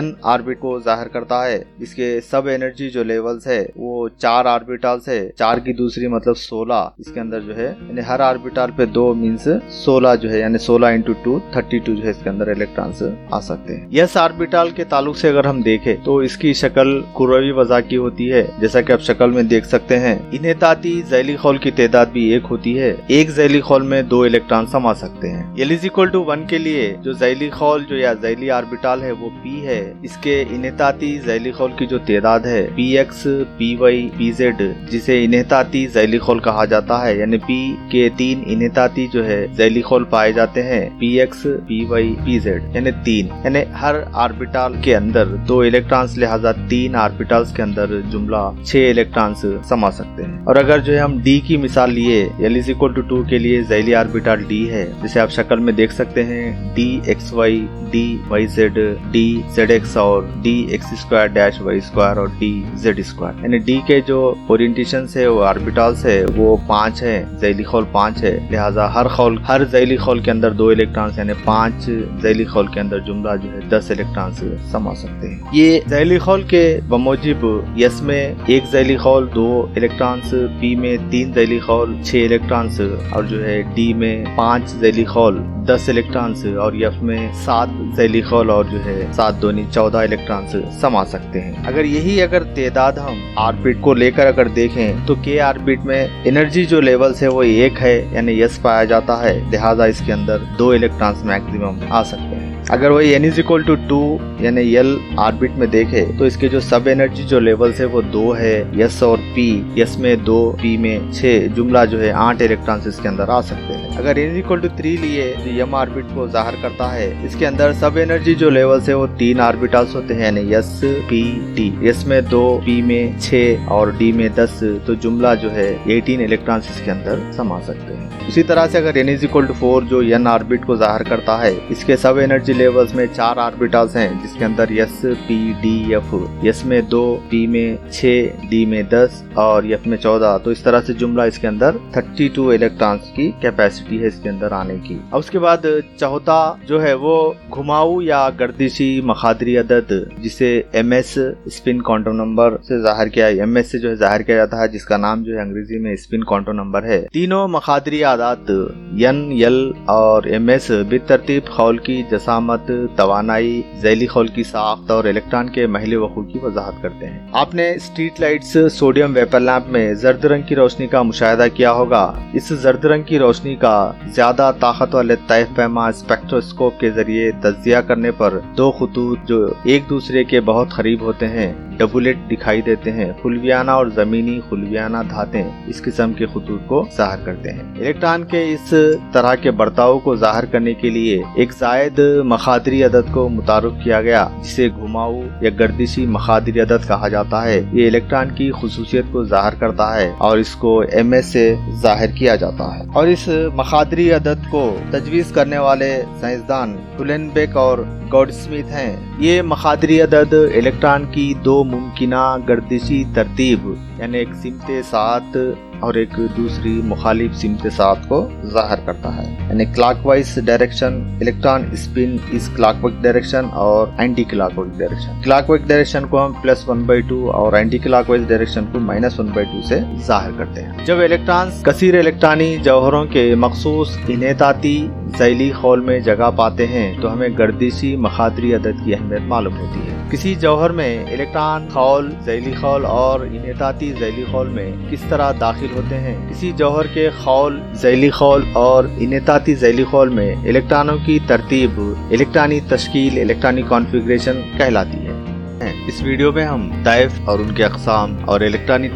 n ऑर्बिट को जाहिर करता है, इसके सब एनर्जी जो लेवल्स है वो 4 ऑर्बिटल्स है, 4 की दूसरी मतलब 16, इसके अंदर जो है यानी हर ऑर्बिटल पे 2 मीन्स 16 जो है यानी 16 16x2 32 जो है इसके अंदर इलेक्ट्रॉन्स आ सकते हैं। यस ऑर्बिटल के ताल्लुक से अगर हम देखें तो इसकी शक्ल कुरवी वज़ा की होती है, जैसा कि आप शक्ल में देख सकते हैं। इन्हेताती ज़ैली खौल की तादाद भी 1 होती है। एक ज़ैली खौल में 2 इलेक्ट्रॉन समा सकते हैं। L=1 के लिए जो ज़ैली खौल जो या ज़ैली ऑर्बिटल है वो p है। इसके इन्हेताती ज़ैली खौल की जो तादाद है px, py, pz, जिसे इन्हेताती ज़ैली खौल कहा जाता है, यानी p के 3 इन्हेताती जो है ज़ैली खौल पाए जाते हैं, px, py, pz, यानी 3, यानी हर ऑर्बिटल के अंदर 2 इलेक्ट्रॉन्स, लिहाजा 3 ऑर्बिटल्स के अंदर जुमला 6 इलेक्ट्रॉन्स समा सकते हैं। और अगर जो है हम d की मिसाल लिए, L=2 के लिए ज़ैली ऑर्बिटल d है, जिसे आप शक्ल में देख सकते हैं, dxy, dyz, dzx और dx2-y2 और dz2, यानी d के जो ओरिएंटेशन है वो ऑर्बिटल्स है वो 5 है, ज़ैली खौल 5 है, लिहाजा हर ज़ैली खौल के अंदर 2 इलेक्ट्रॉन्स, यानी 5 ज़ैली खौल के अंदर जुमला जो है 10 इलेक्ट्रॉन्स समा सकते हैं। ये ज़ैली खौल के बमूजिब यस में 1 ज़ैली खौल 2 इलेक्ट्रॉन्स, पी में 3 ज़ैली खौल 6 इलेक्ट्रॉन्स, और जो है डी में 5 ज़ैली खौल 10 इलेक्ट्रॉन्स, और एफ में 7 ज़ैली खौल और जो है 7 दूनी 14 इलेक्ट्रॉन्स समा सकते हैं। अगर तादाद हम ऑर्बिट को लेकर अगर देखें तो के ऑर्बिट में एनर्जी जो लेवल्स है वो 1 है, यानी यस पाया जाता है, लिहाजा इसके अंदर 2 इलेक्ट्रॉन्स मैक्सिमम आ सकते हैं। अगर वही n=2 यानी L ऑर्बिट में देखे तो इसके जो सब एनर्जी जो लेवल्स है वो 2 है, यस और p, यस में 2, p में 6, जुमला जो है 8 इलेक्ट्रॉन्स इसके अंदर आ सकते हैं। अगर n=3 लिए जो m ऑर्बिट को जाहिर करता है, इसके अंदर सब एनर्जी जो लेवल्स है वो 3 ऑर्बिटल्स होते हैं, यानी यस, p, d, यस में 2, p में 6 और d में 10, तो जुमला जो है 18 इलेक्ट्रॉन्स इसके अंदर समा सकते हैं। उसी तरह से अगर n=4 जो n ऑर्बिट को जाहिर करता है, इसके सब एनर्जी लेवल्स में 4 ऑर्बिटल्स हैं, जिसके अंदर yes, p, d, f, yes में 2, p में 6, d में 10 और f में 14, तो इस तरह से जुमला इसके अंदर 32 इलेक्ट्रॉन्स की कैपेसिटी है इसके अंदर आने की। अब उसके बाद चौथा जो है वो घुमाऊ या गर्दिशी मखादरी अदद, जिसे ms स्पिन क्वांटम नंबर से जाहिर किया, ms से जो है जाहिर किया जाता है, जिसका नाम जो है अंग्रेजी में स्पिन क्वांटम नंबर है। तीनों मखादरी आदात n, l और ms बेतरतीब खौल की जसामत, तवानाई, ज़ैली खौल की साख्त और इलेक्ट्रॉन के महल वक़ूअ की वजाहत करते हैं। आपने street lights, sodium vapour lamp में जर्द रंग की रोशनी का मुशाहिदा किया होगा। इस जर्द रंग की रोशनी का ज्यादा ताकत वाले तैफ पैमा स्पेक्ट्रोस्कोप के जरिए तज्जिया करने पर 2 खतूत जो एक दूसरे के बहुत करीब होते हैं डबुलेट दिखाई देते हैं। खुलवियाना और जमीनी खुलवियाना धातें इस किस्म के खतूत को जाहिर करते हैं। इलेक्ट्रॉन के इस तरह के बर्ताव को जाहिर करने के लिए एक जायद मखादरी अदद को मुतारुफ किया गया, जिसे घुमाऊ या गर्दिशी मखादरी अदद कहा जाता है। ये इलेक्ट्रॉन की खुसूसियत को जाहिर करता है और इसको ms से जाहिर किया जाता है। और इस मखादरी अदद को तजवीज करने वाले साइंसदान हुलेनबेक और गॉडस्मिथ हैं। ये मखादरी अदद इलेक्ट्रॉन की 2 मुमकिना गर्दिशी तरतीब, यानी एक सिमते सात और एक दूसरी मुखालिफ सिमते सात को जाहिर करता है, यानी क्लॉकवाइज डायरेक्शन, इलेक्ट्रॉन स्पिन इस क्लॉकवाइज डायरेक्शन और anti clockwise direction. Clockwise direction को हम +1/2 और एंटी क्लॉकवाइज डायरेक्शन को -1/2 से जाहिर करते हैं। जब इलेक्ट्रॉन्स कसीर इलेक्ट्रॉनी जौहरों के मखसूस इन्हेताती ज़ैली खौल में जगह पाते हैं तो हमें गर्दिशी मखादरी अदद की अहमियत मालूम होती है। किसी जौहर में इलेक्ट्रॉन खौल, ज़ैली खौल और इन्हेताती ज़ैली खौल में किस तरह दाखिल होते हैं। किसी जौहर के खौल, ज़ैली खौल और इन्हेताती ज़ैली खौल में इलेक्ट्रॉनों की तरतीब, इलेक्ट्रॉनी तश्कील, इलेक्ट्रॉनिक कॉन्फ़िगरेशन कहलाती है। इस वीडियो में हम तैफ और उनके अक़साम और इलेक्ट्रॉनी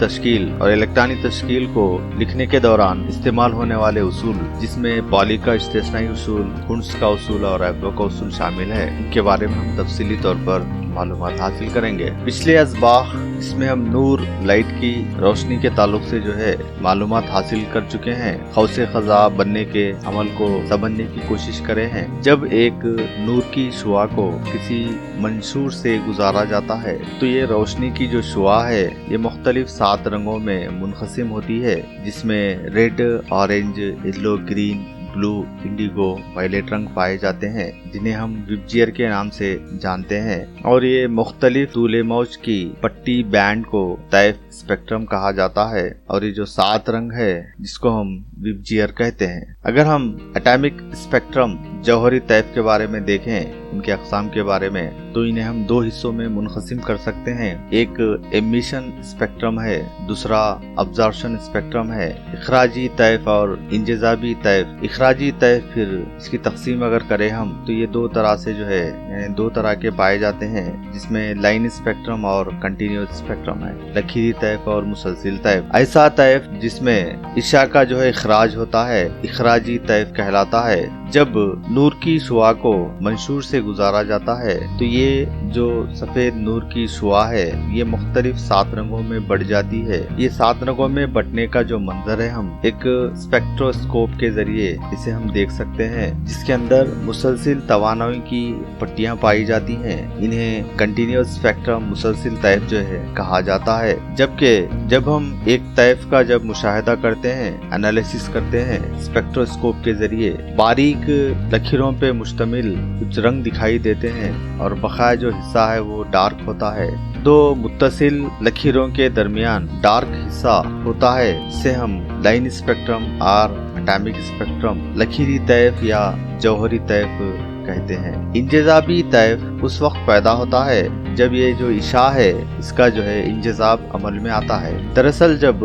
तश्कील को लिखने के दौरान इस्तेमाल होने वाले उसूल, जिसमें पॉली का इस्तेस्नाई उसूल, कुंट्ज़ का उसूल और एब्रो का उसूल शामिल है, इनके बारे में हम तफसीली तौर पर मालूमात हासिल करेंगे। पिछले असबाह इसमें हम नूर, लाइट की रोशनी के ताल्लुक से जो है मालूमात हासिल कर चुके हैं। खौसे ख़ज़ा बनने के अमल को समझने की कोशिश करे हैं। जब एक नूर की शुआ को किसी मंशूर से गुजारा जाता है तो ये रोशनी की जो शुआ है ये मुख्तलिफ 7 रंगों में मुनक़सिम होती है, जिसमें red, orange, yellow, green, blue, indigo, violet रंग पाए जाते हैं, जिन्हें हम विबजियर के नाम से जानते हैं। और ये मुख्तलिफ तूले मौज की पट्टी बैंड को तैफ स्पेक्ट्रम कहा जाता है। और ये जो 7 रंग है जिसको हम विबजियर कहते हैं। अगर हम एटॉमिक स्पेक्ट्रम जौहरी तैफ के बारे में देखें, इनके अक़साम के बारे में, तो इन्हें हम 2 हिस्सों में मुनक़सिम कर सकते हैं। एक एमिशन स्पेक्ट्रम है, दूसरा अब्जॉर्प्शन स्पेक्ट्रम है। इखराजी तैफ और इंजज़ाबी तैफ। इखराजी तैफ फिर इसकी तक़सीम अगर करें हम तो ये 2 तरह से जो है, यानी 2 तरह के पाए जाते हैं, जिसमें लाइन स्पेक्ट्रम और कंटिन्यूस स्पेक्ट्रम है। लकीरी तैफ और मुसलसिल तैफ। ऐसा तैफ जिसमें इशा का जो है इखराज होता है, इखराजी तैफ कहलाता है। जब नूर की शुआ को मंशूर से गुजारा जाता है तो ये जो सफेद नूर की शुआ है ये मुख्तलिफ 7 रंगों में बढ़ जाती है। ये 7 रंगों में बढ़ने का जो मंजर है हम एक स्पेक्ट्रोस्कोप के जरिए इसे हम देख सकते हैं, जिसके अंदर मुसलसिल तवानाई की पट्टियां पाई जाती हैं। इन्हें कंटिन्यूस स्पेक्ट्रम मुसलसिल तैफ जो है कहा जाता है। जबकि जब हम एक तैफ का जब मुशाहिदा करते हैं, एनालिसिस करते हैं स्पेक्ट्रोस्कोप के जरिए, बारीक लकीरों पे मुश्तमिल कुछ रंग दिखाई देते हैं और बकाया जो हिस्सा है वो डार्क होता है। 2 मुत्तसिल लकीरों के दरमियान डार्क हिस्सा होता है, जिसे हम लाइन स्पेक्ट्रम और एटॉमिक स्पेक्ट्रम, लकीरी तैफ या जौहरी तैफ कहते हैं। इंजज़ाबी तैफ उस वक्त पैदा होता है जब ये जो इशा है इसका जो है इंजज़ाब अमल में आता है। दरअसल जब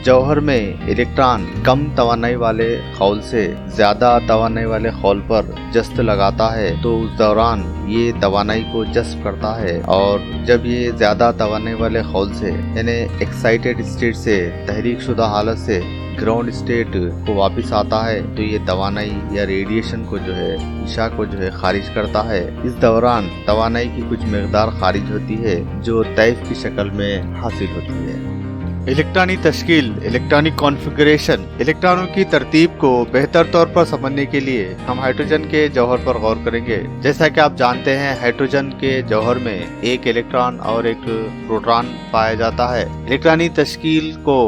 जौहर में इलेक्ट्रॉन कम तवानाई वाले खौल से ज्यादा तवानाई वाले खौल पर जस्त लगाता है तो उस दौरान ये तवानाई को जस्ब करता है, और जब ये ज्यादा तवानाई वाले खौल से यानी एक्साइटेड स्टेट से, तहरीक शुदा हालत से ग्राउंड स्टेट को वापस आता है तो ये तवानाई या रेडिएशन को जो है, इशा को जो है खारिज करता है। इस दौरान तवानाई की कुछ मिकदार खारिज होती है जो तैफ की शक्ल में हासिल होती है। इलेक्ट्रॉनी तश्कील, इलेक्ट्रॉनिक कॉन्फ़िगरेशन। इलेक्ट्रॉनों की तरतीब को बेहतर तौर पर समझने के लिए हम हाइड्रोजन के जौहर पर गौर करेंगे। जैसा कि आप जानते हैं हाइड्रोजन के जौहर में एक इलेक्ट्रॉन और एक प्रोटॉन पाया जाता है। इलेक्ट्रॉनी तश्कील को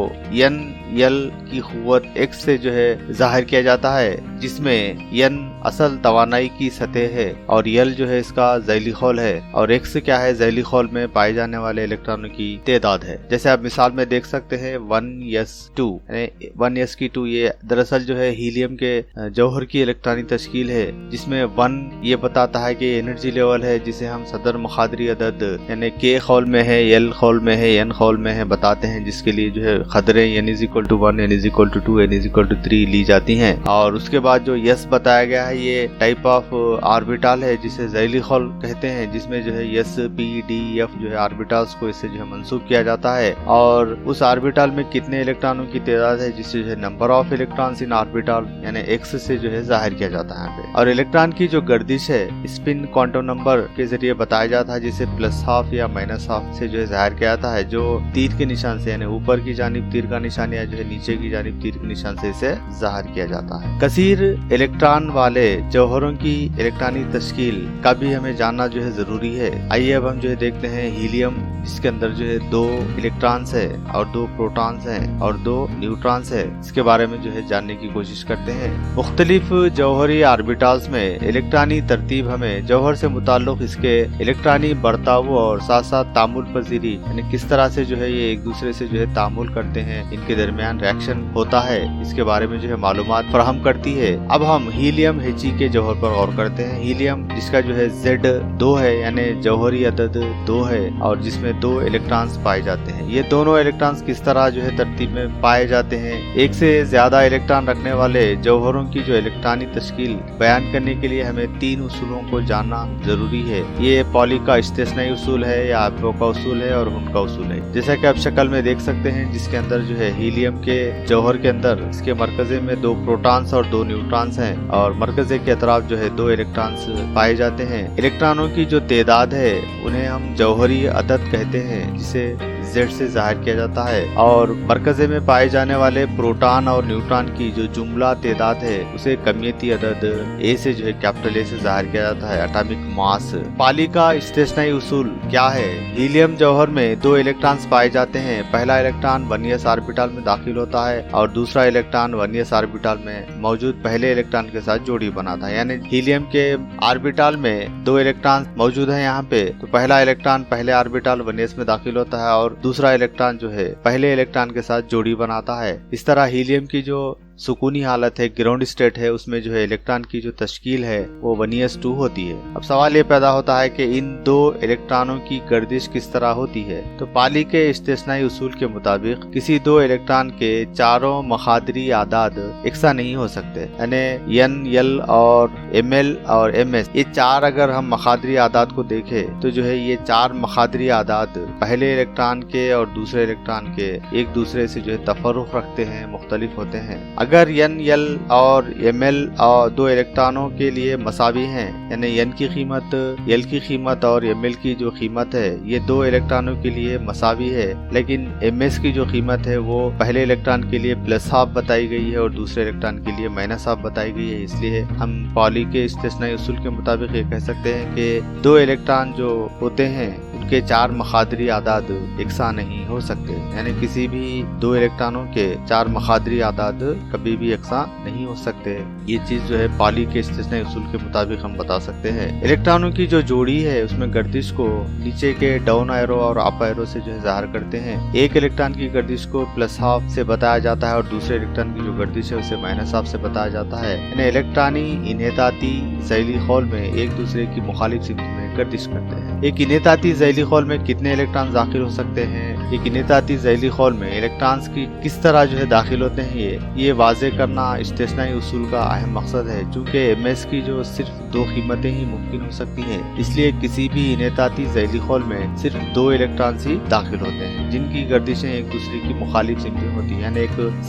N L की क़ुव्वत X से जो है जाहिर किया जाता है, जिसमें N असल तवानाई की सतह है और L जो है इसका ज़ैली खौल है और X क्या है, ज़ैली खौल में पाए जाने वाले इलेक्ट्रॉनों की तादाद है। जैसे आप मिसाल में देख सकते हैं 1s2 यानी 1s2 ये दरअसल जो है हीलियम के जौहर की इलेक्ट्रॉनिक तश्कील है, जिसमें 1 ये बताता है कि एनर्जी लेवल है जिसे हम सदर मुखादरी अदद यानी K खौल में है, L खौल में है, N खौल में है बताते हैं, जिसके लिए जो है खदरे N = 1, N = 2, N = 3 ली जाती हैं। और उसके बाद जो S बताया गया है ये टाइप ऑफ ऑर्बिटल है जिसे ज़ैली खौल कहते हैं, जिसमें जो है S, P, D, F जो है ऑर्बिटल्स को इससे जो है मंसूब किया जाता है, और उस ऑर्बिटल में कितने इलेक्ट्रॉनों की तादाद है जिससे जो है number of electrons in orbital यानी X से जो है जाहिर किया जाता है यहाँ पे। और इलेक्ट्रॉन की जो गर्दिश है स्पिन क्वांटम नंबर के जरिए बताया जाता है, जिसे +½ या -½ से जो है जाहिर किया जाता है, जो तीर के निशान से यानी ऊपर की जानिब तीर का निशान या जो है नीचे की जानिब तीर के निशान से इसे जाहिर किया जाता है। कसीर इलेक्ट्रॉन वाले जौहरों की इलेक्ट्रॉनिक तश्कील का भी हमें जानना जो है जरूरी है। आइए अब हम जो है देखते हैं हीलियम, जिसके अंदर जो है 2 इलेक्ट्रॉन्स है और 2 प्रोटॉन्स हैं और 2 न्यूट्रॉन्स है, इसके बारे में जो है जानने की कोशिश करते हैं। मुख्तलिफ जौहरी ऑर्बिटल्स में इलेक्ट्रॉनी तरतीब हमें जौहर से मुताल्लिक इसके इलेक्ट्रॉनी बर्ताव और साथ साथ तामुल पजीरी यानी किस तरह से जो है ये एक दूसरे से जो है तामुल करते हैं, इनके दरमियान रिएक्शन होता है, इसके बारे में जो है मालूमात फराहम करती है। अब हम हीलियम He के जौहर पर गौर करते हैं। हीलियम जिसका जो है Z2 है यानी जौहरी अदद 2 है और जिसमें 2 इलेक्ट्रॉन्स पाए जाते हैं। ये दोनों इलेक्ट्रॉन्स किस तरह जो है तरतीब में पाए जाते हैं, एक से ज्यादा इलेक्ट्रॉन रखने वाले जौहरों की जो इलेक्ट्रॉनिक तश्कील बयान करने के लिए हमें 3 उसूलों को जानना जरूरी है। ये पॉली का इस्तेस्नाई उसूल है या आपो का उसूल है और हुन का उसूल है। जैसा कि आप शक्ल में देख सकते हैं, जिसके अंदर जो है हीलियम के जौहर के अंदर इसके मरकजे में 2 प्रोटॉन्स और 2 न्यूट्रॉन्स हैं और मरकजे के अतराफ जो है 2 इलेक्ट्रॉन्स पाए जाते हैं। इलेक्ट्रॉनों की जो तादाद है उन्हें हम जौहरी अदद कहते हैं, जिसे Z से जाहिर किया जाता है, और मरकज़े में पाए जाने वाले प्रोटॉन और न्यूट्रॉन की जो जुमला तादाद है उसे कमियती अदद A से जो है कैपिटल A से जाहिर किया जाता है। Atomic mass. पाली का इस्तेस्नाई उसूल क्या है? हीलियम जौहर में 2 इलेक्ट्रॉन्स पाए जाते हैं। पहला इलेक्ट्रॉन 1s ऑर्बिटल में दाखिल होता है और दूसरा इलेक्ट्रॉन 1s ऑर्बिटल में मौजूद पहले इलेक्ट्रॉन के साथ जोड़ी बनाता है। यानी हीलियम के ऑर्बिटल में 2 इलेक्ट्रॉन मौजूद है यहाँ पे, तो पहला इलेक्ट्रॉन पहले ऑर्बिटल 1s में दाखिल होता है और दूसरा इलेक्ट्रॉन जो है पहले इलेक्ट्रॉन के साथ जोड़ी बनाता है। इस तरह हीलियम की जो सुकूनी हालत है, ग्राउंड स्टेट है, उसमें जो है इलेक्ट्रॉन की जो तश्कील है वो 1s2 होती है। अब सवाल ये पैदा होता है कि इन 2 इलेक्ट्रॉनों की गर्दिश किस तरह होती है। तो पाली के इस्तेस्नाई उसूल के मुताबिक किसी 2 इलेक्ट्रॉन के चारों मखादरी आदाद एकसा नहीं हो सकते। यानी N, L और Ml और Ms, ये 4 अगर हम मखादरी आदाद को देखें तो जो है ये 4 मखादरी आदाद पहले इलेक्ट्रॉन के और दूसरे इलेक्ट्रॉन के एक दूसरे से जो है तफर्रुक रखते हैं, मुख्तलिफ होते हैं। अगर N, L और Ml और 2 इलेक्ट्रॉनों के लिए मसावी हैं, यानी N की कीमत, L की कीमत और Ml की जो कीमत है ये 2 इलेक्ट्रॉनों के लिए मसावी है, लेकिन Ms की जो कीमत है वो पहले इलेक्ट्रॉन के लिए +½ बताई गई है और दूसरे इलेक्ट्रॉन के लिए -½ बताई गई है। इसलिए हम पॉली के इस्तेस्नाई उसूल के मुताबिक ये कह सकते हैं कि 2 इलेक्ट्रॉन जो होते हैं उनके 4 मखादरी आदाद एकसा नहीं हो सकते। यानी किसी भी 2 इलेक्ट्रॉनों के 4 मखादरी आदाद कभी भी एकसा नहीं हो सकते। ये चीज जो है पॉली के इस्तेस्नाई उसूल के मुताबिक हम बता सकते हैं। इलेक्ट्रॉनों की जो जोड़ी है उसमें गर्दिश को नीचे के डाउन एरो और अप एरो से जो है जाहिर करते हैं। एक इलेक्ट्रॉन की गर्दिश को +½ से बताया जाता है और दूसरे इलेक्ट्रॉन की जो गर्दिश है उसे -½ से बताया जाता है। यानी इलेक्ट्रॉनी इन्हेताती ज़ैली खौल में एक दूसरे की मुखालिफ सिमत में गर्दिश करते हैं। एक इन्हेताती ज़ैली खौल में कितने इलेक्ट्रॉन दाखिल हो सकते हैं, एक इन्हेताती ज़ैली खौल में इलेक्ट्रॉन्स की किस तरह जो है दाखिल होते हैं, ये वाज़े करना इस्तेस्नाई उसूल का अहम मकसद है। चूँकि Ms की जो सिर्फ 2 कीमतें ही मुमकिन हो सकती हैं, इसलिए किसी भी इन्हेताती ज़ैली खौल में सिर्फ 2 इलेक्ट्रॉन ही दाखिल होते हैं जिनकी गर्दिशें एक दूसरे की मुखालिफ सिमतें होती हैं। यानी एक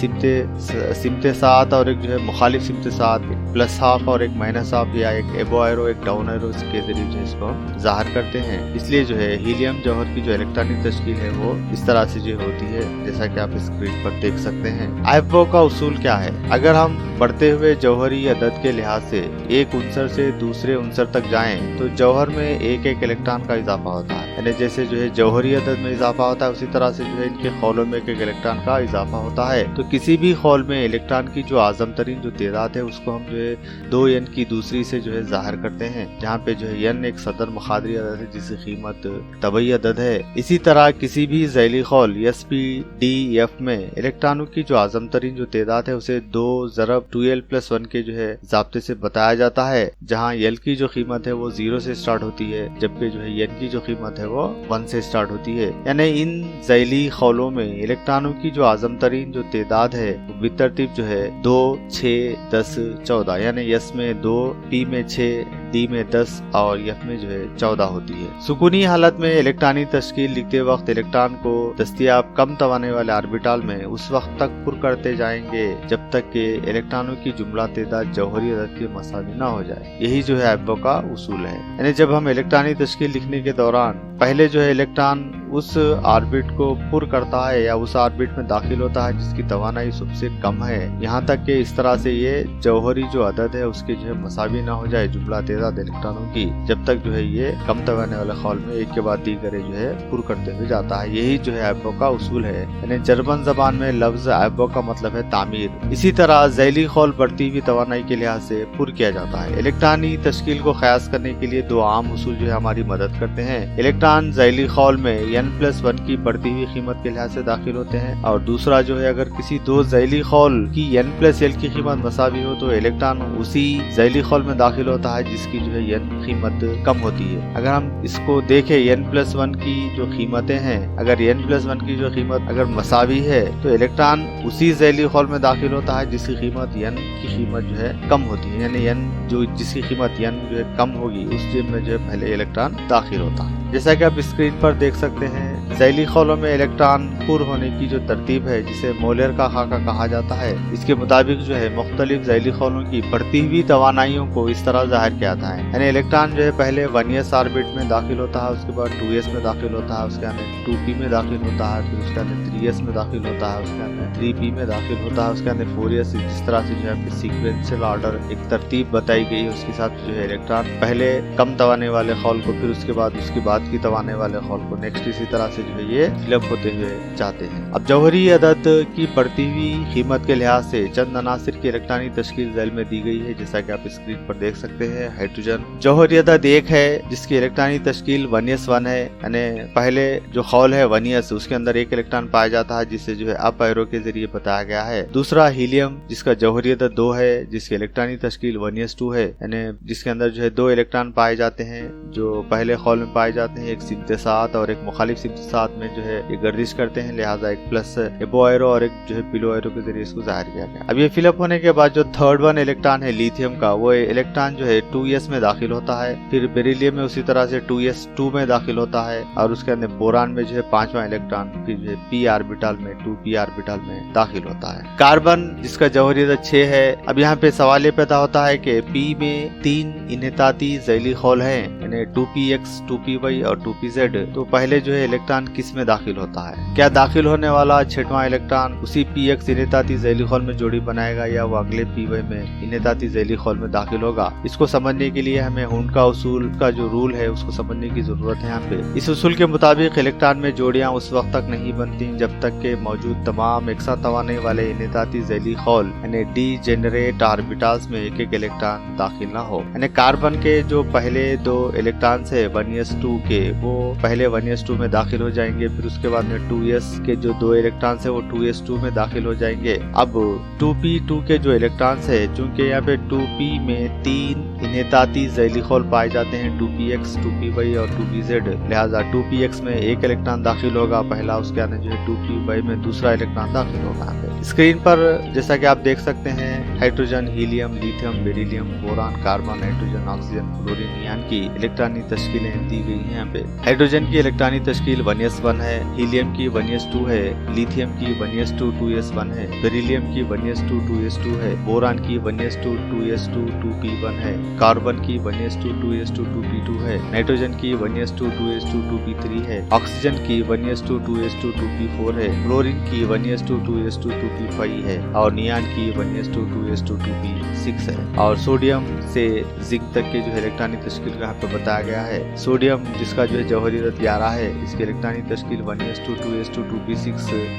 सिमते साथ और एक जो है मुखालिफ सिमते साथ, +½ और एक -½ या एक एबो एरो एक डाउन एरो के जरिए जो इसको जाहिर करते हैं। इसलिए जो है हीलियम जौहर की जो इलेक्ट्रॉनिक तश्कील है वो इस तरह से जो होती है जैसा कि आप स्क्रीन पर देख सकते हैं। आइफबो का उसूल क्या है? अगर हम बढ़ते हुए जौहरी अदद के लिहाज से एक उनसर से दूसरे उनसर तक जाएं तो जौहर में एक इलेक्ट्रॉन का इजाफा होता है। यानी जैसे जो है जौहरी अदद में इजाफा होता है उसी तरह से जो है इनके खौलों में एक इलेक्ट्रॉन का इजाफा होता है। तो किसी भी खौल में इलेक्ट्रॉन की जो आजम तरीन जो तादाद है उसको हम जो है 2n की दूसरी से जो है जाहिर करते हैं, जहाँ पे जो है n एक सदर मखादरी अदद है जिसकी कीमत तबई अदद है। इसी तरह किसी भी ज़ैली खौल sp,d,f में इलेक्ट्रॉनों की जो आजम तरीन जो तादाद है उसे 2 ज़रब 2l+1 के जो है ज़ाब्ते से बताया जाता है, जहाँ l की जो कीमत है वो 0 से स्टार्ट होती है जबकि जो है n की जो कीमत है वो 1 से स्टार्ट होती है। यानी इन ज़ैली खौलों में इलेक्ट्रॉनों की जो आजम तरीन जो तादाद है वो बितरतीब जो है 2, 6, 10, 14, यानी s में 2, p में 6, d में 10 और f में जो है 14 होती है। सुकूनी हालत में इलेक्ट्रॉनी तश्कील लिखते वक्त इलेक्ट्रॉन को दस्तियाब कम तवाने वाले ऑर्बिटल में उस वक्त तक पुर करते जाएंगे जब तक कि इलेक्ट्रॉनों की जुमला तादाद जौहरी अदद के मसावी ना हो जाए। यही जो है आइफबो का उसूल है। यानी जब हम इलेक्ट्रॉनी तश्कील लिखने के दौरान पहले जो है इलेक्ट्रॉन उस ऑर्बिट को पुर करता है या उस ऑर्बिट में दाखिल होता है जिसकी तवानाई सबसे कम है, यहाँ तक कि इस तरह से ये जौहरी जो अदद है उसके जो है मसावी ना हो जाए जुमला तादाद इलेक्ट्रॉनों की, जब तक जो है ये कम तवाने वाले खौल में एक के बाद दीगरे जो है पुर करते हुए जाता है। यही जो है आइफबो का उसूल है। यानी जर्मन जबान में लफ्ज आइफबो का मतलब है तामीर। इसी तरह ज़ैली खौल बढ़ती हुई तवानाई के लिहाज से पुर किया जाता है। इलेक्ट्रॉनी तश्कील को क़यास करने के लिए 2 आम उसूल जो है हमारी मदद करते हैं। इलेक्ट्रॉन ज़ैली खौल में n+1 की बढ़ती हुई कीमत के लिहाज से दाखिल होते हैं, और दूसरा जो है अगर किसी 2 ज़ैली खौल की n+l की कीमत मसावी हो तो इलेक्ट्रॉन उसी ज़ैली खौल में दाखिल होता है जिसकी जो है n कीमत कम होती है। अगर हम इसको देखें n+1 की जो कीमतें हैं, अगर n+1 की जो कीमत अगर मसावी है तो इलेक्ट्रॉन उसी ज़ैली खौल में दाखिल होता है जिसकी कीमत n की कीमत जो है कम होती है। यानी n जो जिसकी कीमत n जो है कम होगी उस जेब में जो है पहले इलेक्ट्रॉन दाखिल होता है। जैसा कि आप स्क्रीन पर देख सकते हैं, ज़ैली खौलों में इलेक्ट्रॉन पूर्व होने की जो तरतीब है जिसे मोलेर का खाका कहा जाता है, इसके मुताबिक जो है मुख्तलिफ ज़ैली खौलों की बढ़ती हुई तवानाइयों को इस तरह जाहिर किया जाता है। यानी इलेक्ट्रॉन जो है पहले 1s ऑर्बिट में दाखिल होता है, उसके बाद 2s में दाखिल होता है, उसके अंदर 2p में दाखिल होता है, फिर उसके अंदर 3s में दाखिल होता है, उसके अंदर 3p में दाखिल होता है, उसके अंदर 4s। जिस तरह से जो है सीक्वेंशियल ऑर्डर एक तरतीब बताई गई है, उसके साथ जो है इलेक्ट्रॉन पहले कम तवाने वाले खौल को, फिर उसके बाद की तवाने वाले खौल को, नेक्स्ट इसी तरह से जो है ये फिलअप होते हुए जाते हैं। अब जौहरी अदद की बढ़ती हुई कीमत के लिहाज से चंद अनासिर की इलेक्ट्रॉनी तश्कील ज़ैल में दी गई है, जैसा कि आप स्क्रीन पर देख सकते हैं। हाइड्रोजन जौहरी अदद 1 है जिसकी इलेक्ट्रॉनी तश्कील 1s1 है, यानी पहले जो खौल है 1s, उसके अंदर एक इलेक्ट्रॉन पाया जाता है जिसे जो है अप एरो के जरिए बताया गया है। दूसरा हीलियम जिसका जौहरी अदद 2 है, जिसकी इलेक्ट्रॉनी तश्कील 1s2 है, यानी जिसके अंदर जो है 2 इलेक्ट्रॉन पाए जाते हैं जो पहले खौल में पाए जाते हैं, एक सिमत सात और एक मुखालिफ सिमत सात में जो है ये गर्दिश करते हैं, लिहाजा एक प्लस एबो एरो और एक जो है बिलो एरो के जरिए इसको जाहिर किया गया। अब ये फिलअप होने के बाद जो थर्ड वन इलेक्ट्रॉन है लिथियम का, वो इलेक्ट्रॉन जो है 2s में दाखिल होता है, फिर बेरिलियम में उसी तरह से 2s2 में दाखिल होता है, और उसके अंदर बोरान में जो है 5वां इलेक्ट्रॉन फिर जो है p ऑर्बिटल में 2p ऑर्बिटल में दाखिल होता है। कार्बन जिसका जौहरी अदद 6 है। अब यहाँ पे सवाल ये पैदा होता है कि p में 3 इन्हेताती ज़ैली खौल है, यानी 2px, 2py और 2pz, तो पहले जो है इलेक्ट्रॉन किस में दाखिल होता है? क्या दाखिल होने वाला 6वां इलेक्ट्रॉन उसी px इन्हेताती ज़ैली खौल में जोड़ी बनाएगा या वो अगले py में इन्हेताती ज़ैली खौल में दाखिल होगा? इसको समझने के लिए हमें हुंड का उसूल का जो रूल है उसको समझने की जरूरत है। यहाँ पे इस उसूल के मुताबिक इलेक्ट्रॉन में जोड़ियां उस वक्त तक नहीं बनती जब तक के मौजूद तमाम एकसा तवाने वाले इन्हेताती ज़ैली खौल यानी डीजेनरेट ऑर्बिटल्स में एक एक इलेक्ट्रॉन दाखिल ना हो। यानी कार्बन के जो पहले 2 इलेक्ट्रॉन है 1s2 के, वो पहले 1s2 में दाखिल हो जाएंगे, फिर उसके बाद में 2s के जो 2 इलेक्ट्रॉन है वो 2s2 में दाखिल हो जाएंगे। अब 2p2 के जो इलेक्ट्रॉन है, चूंकि यहाँ पे 2p में 3 इन्हेताती ज़ैली खौल पाए जाते हैं 2px, 2py और 2pz, लिहाजा 2px में एक इलेक्ट्रॉन दाखिल होगा पहला, उसके अंदर जो है 2py में दूसरा इलेक्ट्रॉन दाखिल होगा। स्क्रीन पर जैसा कि आप देख सकते हैं hydrogen, helium, lithium, beryllium, boron, carbon, nitrogen, oxygen, fluorine, neon की इलेक्ट्रॉनिक तश्कीलें दी गई हैं। यहाँ पे हाइड्रोजन की इलेक्ट्रॉनिक तश्कील 1s1 है, हीलियम की 1s2 है, लिथियम की 1s2 2s1 है, बेरिलियम की 1s2 2s2 है, बोरान की 1s2 2s2 2p1 है, कार्बन की 1s2 2s2 2p2 है, नाइट्रोजन की 1s2 2s2 2p3 है, ऑक्सीजन की 1s2 2s2 2p4 है, फ्लोरीन की 1s2 2s2 2p5 है, और नियान की 1s2 2s2 2p6 है। और सोडियम से जिंक तक के जो इलेक्ट्रॉनिक तश्कील का यहाँ पे बताया गया है। सोडियम जिसका जो है जौहरी अदद 11 है, इसकी electronic तश्कील 1s2 2s2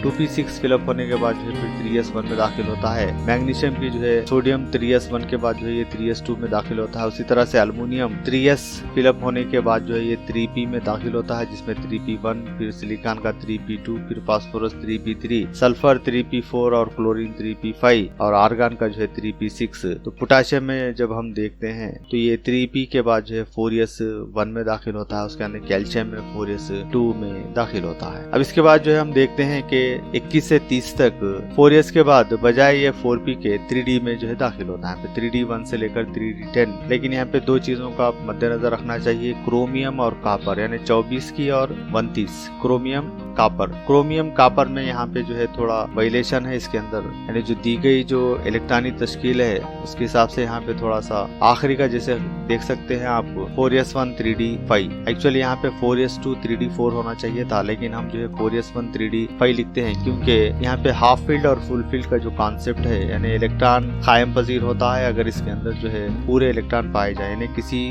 2p6 fill up होने के बाद जो है फिर 3s1 में दाखिल होता है। मैग्नीशियम की जो है सोडियम 3s1 के बाद जो है ये 3s2 में दाखिल होता है। उसी तरह से अल्युमिनियम 3s फिलअप होने के बाद जो है ये 3p में दाखिल होता है, जिसमें 3p1, फिर सिलिकॉन का 3p2, फिर फास्फोरस 3p3, सल्फर 3p4 और क्लोरीन 3p5 और आर्गन का जो है 3p6। तो पोटाशियम में जब हम देखते हैं तो ये 3p के बाद जो है 4s1 में दाखिल होता है, उसके अंदर कैल्शियम में 4s2 में दाखिल होता है। अब इसके बाद जो है हम देखते हैं कि 21 से 30 तक 4s के बाद बजाय ये 4p के 3d में जो है दाखिल होता है, 3d1 से लेकर 3d10। लेकिन यहाँ पे 2 चीजों का आप मद्देनजर रखना चाहिए, क्रोमियम और कापर, यानी 24 की और 29, क्रोमियम कापर। क्रोमियम कापर में यहाँ पे जो है थोड़ा वाइलेशन है इसके अंदर, यानी जो दी गई जो इलेक्ट्रॉनिक तश्कील है उसके हिसाब से यहाँ पे थोड़ा सा आखिरी का जैसे देख सकते हैं आप 4s1 3d5, एक्चुअली यहाँ पे 4s2 3d4 होना चाहिए था, लेकिन हम जो है 4s1 3d5 लिखते हैं क्योंकि यहाँ पे हाफ फील्ड और फुल फील्ड का जो कॉन्सेप्ट है, यानी इलेक्ट्रॉन कायम पजीर होता है अगर इसके अंदर जो है पूरे इलेक्ट्रॉन पाए जाए। यानी किसी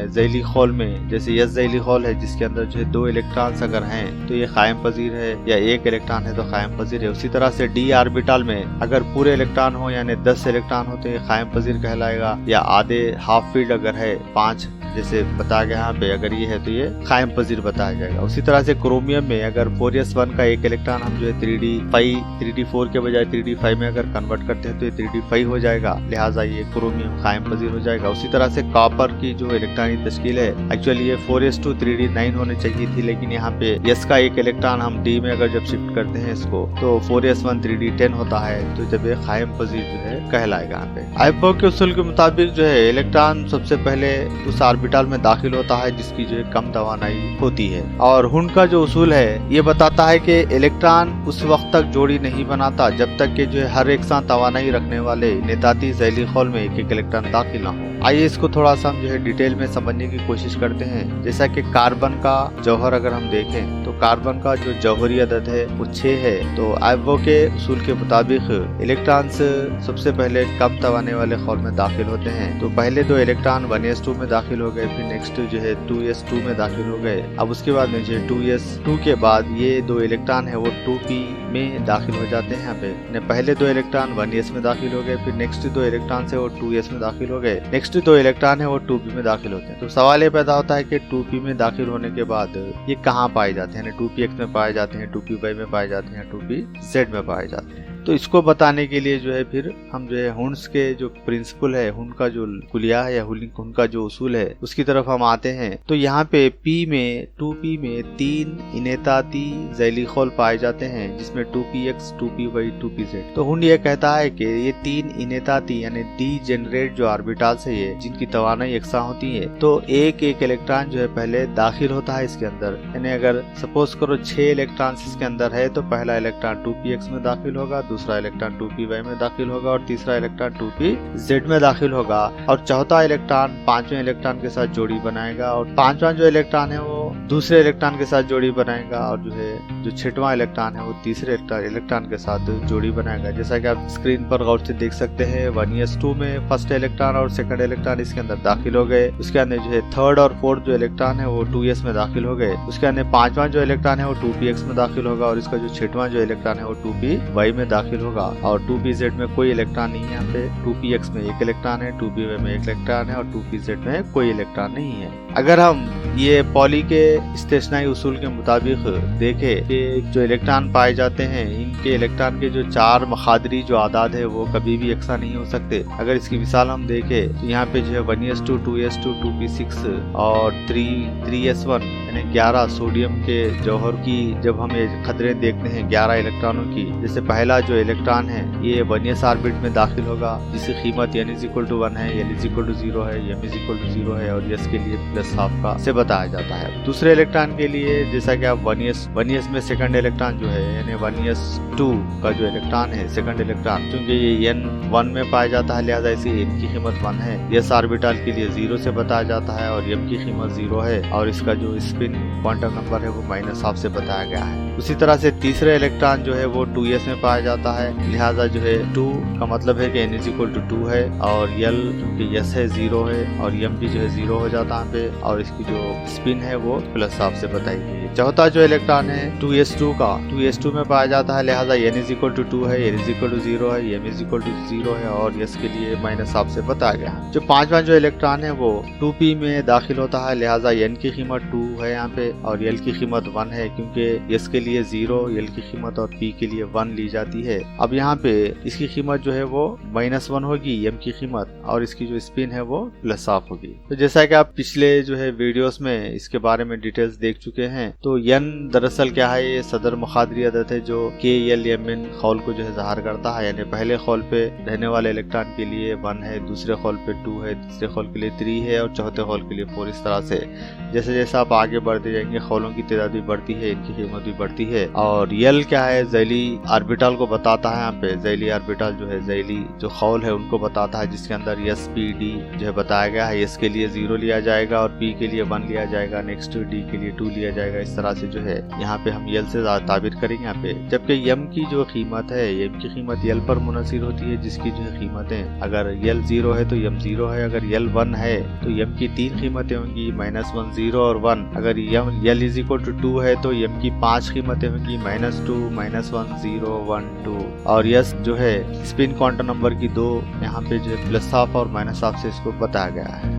ज़ैली खौल में जैसे यस ज़ैली खौल है जिसके अंदर जो है 2 इलेक्ट्रॉन्स अगर हैं तो ये कायम पजीर है, या 1 इलेक्ट्रॉन है तो कायम पजीर है। उसी तरह से डी ऑर्बिटल में अगर पूरे इलेक्ट्रॉन हो यानी 10 इलेक्ट्रॉन हो तो ये कायम पजीर कहलाएगा, या आधे हाफ फील्ड अगर है 5 जैसे बताया गया यहाँ पे अगर ये है तो ये कायम पजीर बताया जाएगा। उसी तरह से क्रोमियम में अगर 4s1 का 1 इलेक्ट्रॉन हम जो है 3d4 के बजाय 3d5 में अगर कन्वर्ट करते हैं तो ये 3d5 हो जाएगा, लिहाजा ये क्रोमियम कायम पजीर हो जाएगा। उसी तरह से कॉपर की जो इलेक्ट्रॉनिक तश्कील है, एक्चुअली ये 4s2 3d9 होने चाहिए थी, लेकिन यहाँ पे यस का 1 इलेक्ट्रॉन हम डी में अगर जब शिफ्ट करते हैं इसको तो 4s1 3d10 होता है, तो जब ये कायम पजीर जो है कहलाएगा। यहाँ पे आइपो के उसूल के मुताबिक जो है इलेक्ट्रॉन सबसे पहले उस ऑर्बिटल में दाखिल होता है जिसकी जो है कम तवानाई होती है। और हुंड का जो उसूल है ये बताता है कि इलेक्ट्रॉन उस वक्त तक जोड़ी नहीं बनाता जब तक कि जो है हर एक साथ तवानाई रखने वाले नेताती झैली खौल में एक एक इलेक्ट्रॉन दाखिल ना हो। आइए इसको थोड़ा सा हम जो है डिटेल में समझने की कोशिश करते हैं। जैसा कि कार्बन का जौहर अगर हम देखें तो कार्बन का जो जौहरी अदद है वो 6 है। तो आइवो के उसूल के मुताबिक इलेक्ट्रॉन्स सबसे पहले कम तवाने वाले खौल में दाखिल होते हैं। तो पहले 2 इलेक्ट्रॉन 1s2 में दाखिल हो गए, फिर नेक्स्ट जो है 2s2 में दाखिल हो गए। अब उसके बाद में जो है 2s2 के बाद ये 2 इलेक्ट्रॉन है वो 2p में दाखिल हो जाते हैं। यहाँ पे पहले 2 इलेक्ट्रॉन 1s में दाखिल हो गए, फिर नेक्स्ट 2 इलेक्ट्रॉन है वो 2s में दाखिल हो गए, नेक्स्ट 2 इलेक्ट्रॉन है वो 2p में दाखिल होते हैं। तो सवाल ये पैदा होता है कि 2p में दाखिल होने के बाद ये कहाँ पाए जाते हैं, 2px में पाए जाते हैं, 2py में पाए जाते हैं, 2pz में पाए जाते हैं। तो इसको बताने के लिए जो है फिर हम जो है हुंड्स के जो प्रिंसिपल है, हुंड का जो कुलिया है या हुंड का जो उसूल है उसकी तरफ हम आते हैं। तो यहाँ पे P में 2p में 3 इनेताती झैली खौल पाए जाते हैं जिसमें 2px, 2py, 2pz। तो हुंड ये कहता है कि ये 3 इनेताती यानी डीजेनरेट जो ऑर्बिटल्स है ये जिनकी तवानाई यकसा होती है, तो एक एक इलेक्ट्रॉन जो है पहले दाखिल होता है इसके अंदर। यानी अगर सपोज करो 6 इलेक्ट्रॉन इसके अंदर है तो पहला इलेक्ट्रॉन 2px में दाखिल होगा, दूसरा इलेक्ट्रॉन 2py में दाखिल होगा और तीसरा इलेक्ट्रॉन 2pz में दाखिल होगा। और चौथा इलेक्ट्रॉन 5वें इलेक्ट्रॉन के साथ जोड़ी बनाएगा और 5वां जो इलेक्ट्रॉन है वो दूसरे इलेक्ट्रॉन के साथ जोड़ी बनाएगा और जो है जो 6वां इलेक्ट्रॉन है वो तीसरे इलेक्ट्रॉन के साथ जोड़ी बनाएगा। जैसा कि आप स्क्रीन पर गौर से देख सकते हैं 1s2 में फर्स्ट इलेक्ट्रॉन और सेकंड इलेक्ट्रॉन इसके अंदर दाखिल हो गए। उसके अंदर जो है थर्ड और फोर्थ जो इलेक्ट्रॉन है वो 2s में दाखिल हो गए। उसके अंदर 5वां जो इलेक्ट्रॉन है वो 2px में दाखिल होगा और इसका जो 6वां जो इलेक्ट्रॉन है वो 2py में दाखिल होगा। और 2pz में कोई इलेक्ट्रॉन नहीं है। यहाँ पे 2px में 1 इलेक्ट्रॉन है, 2py में 1 इलेक्ट्रॉन है और 2pz में कोई इलेक्ट्रॉन नहीं है। अगर हम ये पॉली के इस्तेस्नाई उसूल के मुताबिक देखें कि जो इलेक्ट्रॉन पाए जाते हैं इनके इलेक्ट्रॉन के जो 4 मखादरी जो आदाद है वो कभी भी यकसा नहीं हो सकते। अगर इसकी मिसाल हम देखें तो यहाँ पे जो है 1s2, 2s2, 2p6 और 3s1 यानी 11 सोडियम के जौहर की जब हम ये खदरे देखते हैं 11 इलेक्ट्रॉनों की, जैसे पहला जो इलेक्ट्रॉन है ये 1s ऑर्बिट में दाखिल होगा जिसकी कीमत n=1 है, l=0 है, m=0 है और s के लिए +½ का से बताया जाता है। दूसरे इलेक्ट्रॉन के लिए जैसा कि आप 1s में सेकंड इलेक्ट्रॉन जो है यानी 1s2 का जो इलेक्ट्रॉन है सेकंड इलेक्ट्रॉन, क्योंकि ये n1 में पाया जाता है लिहाजा इसे n की कीमत 1 है। s ऑर्बिटल के लिए 0 से बताया जाता है और m की कीमत 0 है और इसका जो स्पिन क्वांटम नंबर है वो -½ से बताया गया है। उसी तरह से तीसरे इलेक्ट्रॉन जो है वो 2s में पाया जाता है, लिहाजा जो है 2 का मतलब है कि n=2 है और l क्योंकि s है 0 है और m भी जो है 0 हो जाता है पे और इसकी जो स्पिन है वो +½ से बताई गई है। चौथा जो इलेक्ट्रॉन है 2s2 का 2s2 में पाया जाता है, लिहाजा n=2 है, l=0 है, m=0 है और s के लिए -½ से बताया गया है। जो 5वां जो इलेक्ट्रॉन है वो 2p में दाखिल होता है, लिहाजा n की कीमत 2 है यहाँ पे और l की कीमत 1 है क्योंकि s के लिए 0, l की कीमत और p के लिए 1 ली जाती है। अब यहाँ पे इसकी कीमत जो है वो -1 होगी m की कीमत और इसकी जो स्पिन है वो +½ होगी। तो जैसा कि आप पिछले जो है वीडियोस में इसके बारे में डिटेल्स देख चुके हैं, तो n दरअसल क्या है, ये सदर मुखादरी अदद है जो KLMN खौल को जो है ज़ाहिर करता है। यानी पहले खौल पे रहने वाले इलेक्ट्रॉन के लिए 1 है, दूसरे खौल पे 2 है, तीसरे खौल के लिए 3 है और चौथे खौल के लिए 4। इस तरह से जैसे जैसे आप आगे बढ़ते जाएंगे खौलों की तादाद भी बढ़ती है, इनकी कीमत भी बढ़ती है। और यल क्या है, झैली ऑर्बिटल को बताता है। यहाँ पे झैली ऑर्बिटल जो है झैली जो खौल है उनको बताता है, जिसके अंदर s p d जो है बताया गया है। s के लिए 0 लिया जाएगा और p के लिए 1 लिया जाएगा, नेक्स्ट d के लिए 2 लिया जाएगा। इस तरह से जो है यहाँ पे हम यल से ताबिर करेंगे यहाँ पे। जबकि m की जो कीमत है, m की कीमत यल पर मुनसिर होती है, जिसकी जो है कीमतें अगर यल 0 है तो m 0 है, अगर यल 1 है तो m की 3 कीमतें होंगी, -1, 0 और 1। अगर यल=2 है तो m की 5 कीमतें होंगी, -2, -1, 0, 1, 2 और s जो है स्पिन क्वांटम नंबर की 2 यहाँ पे जो है +½ और -½ से इसको बताया गया है।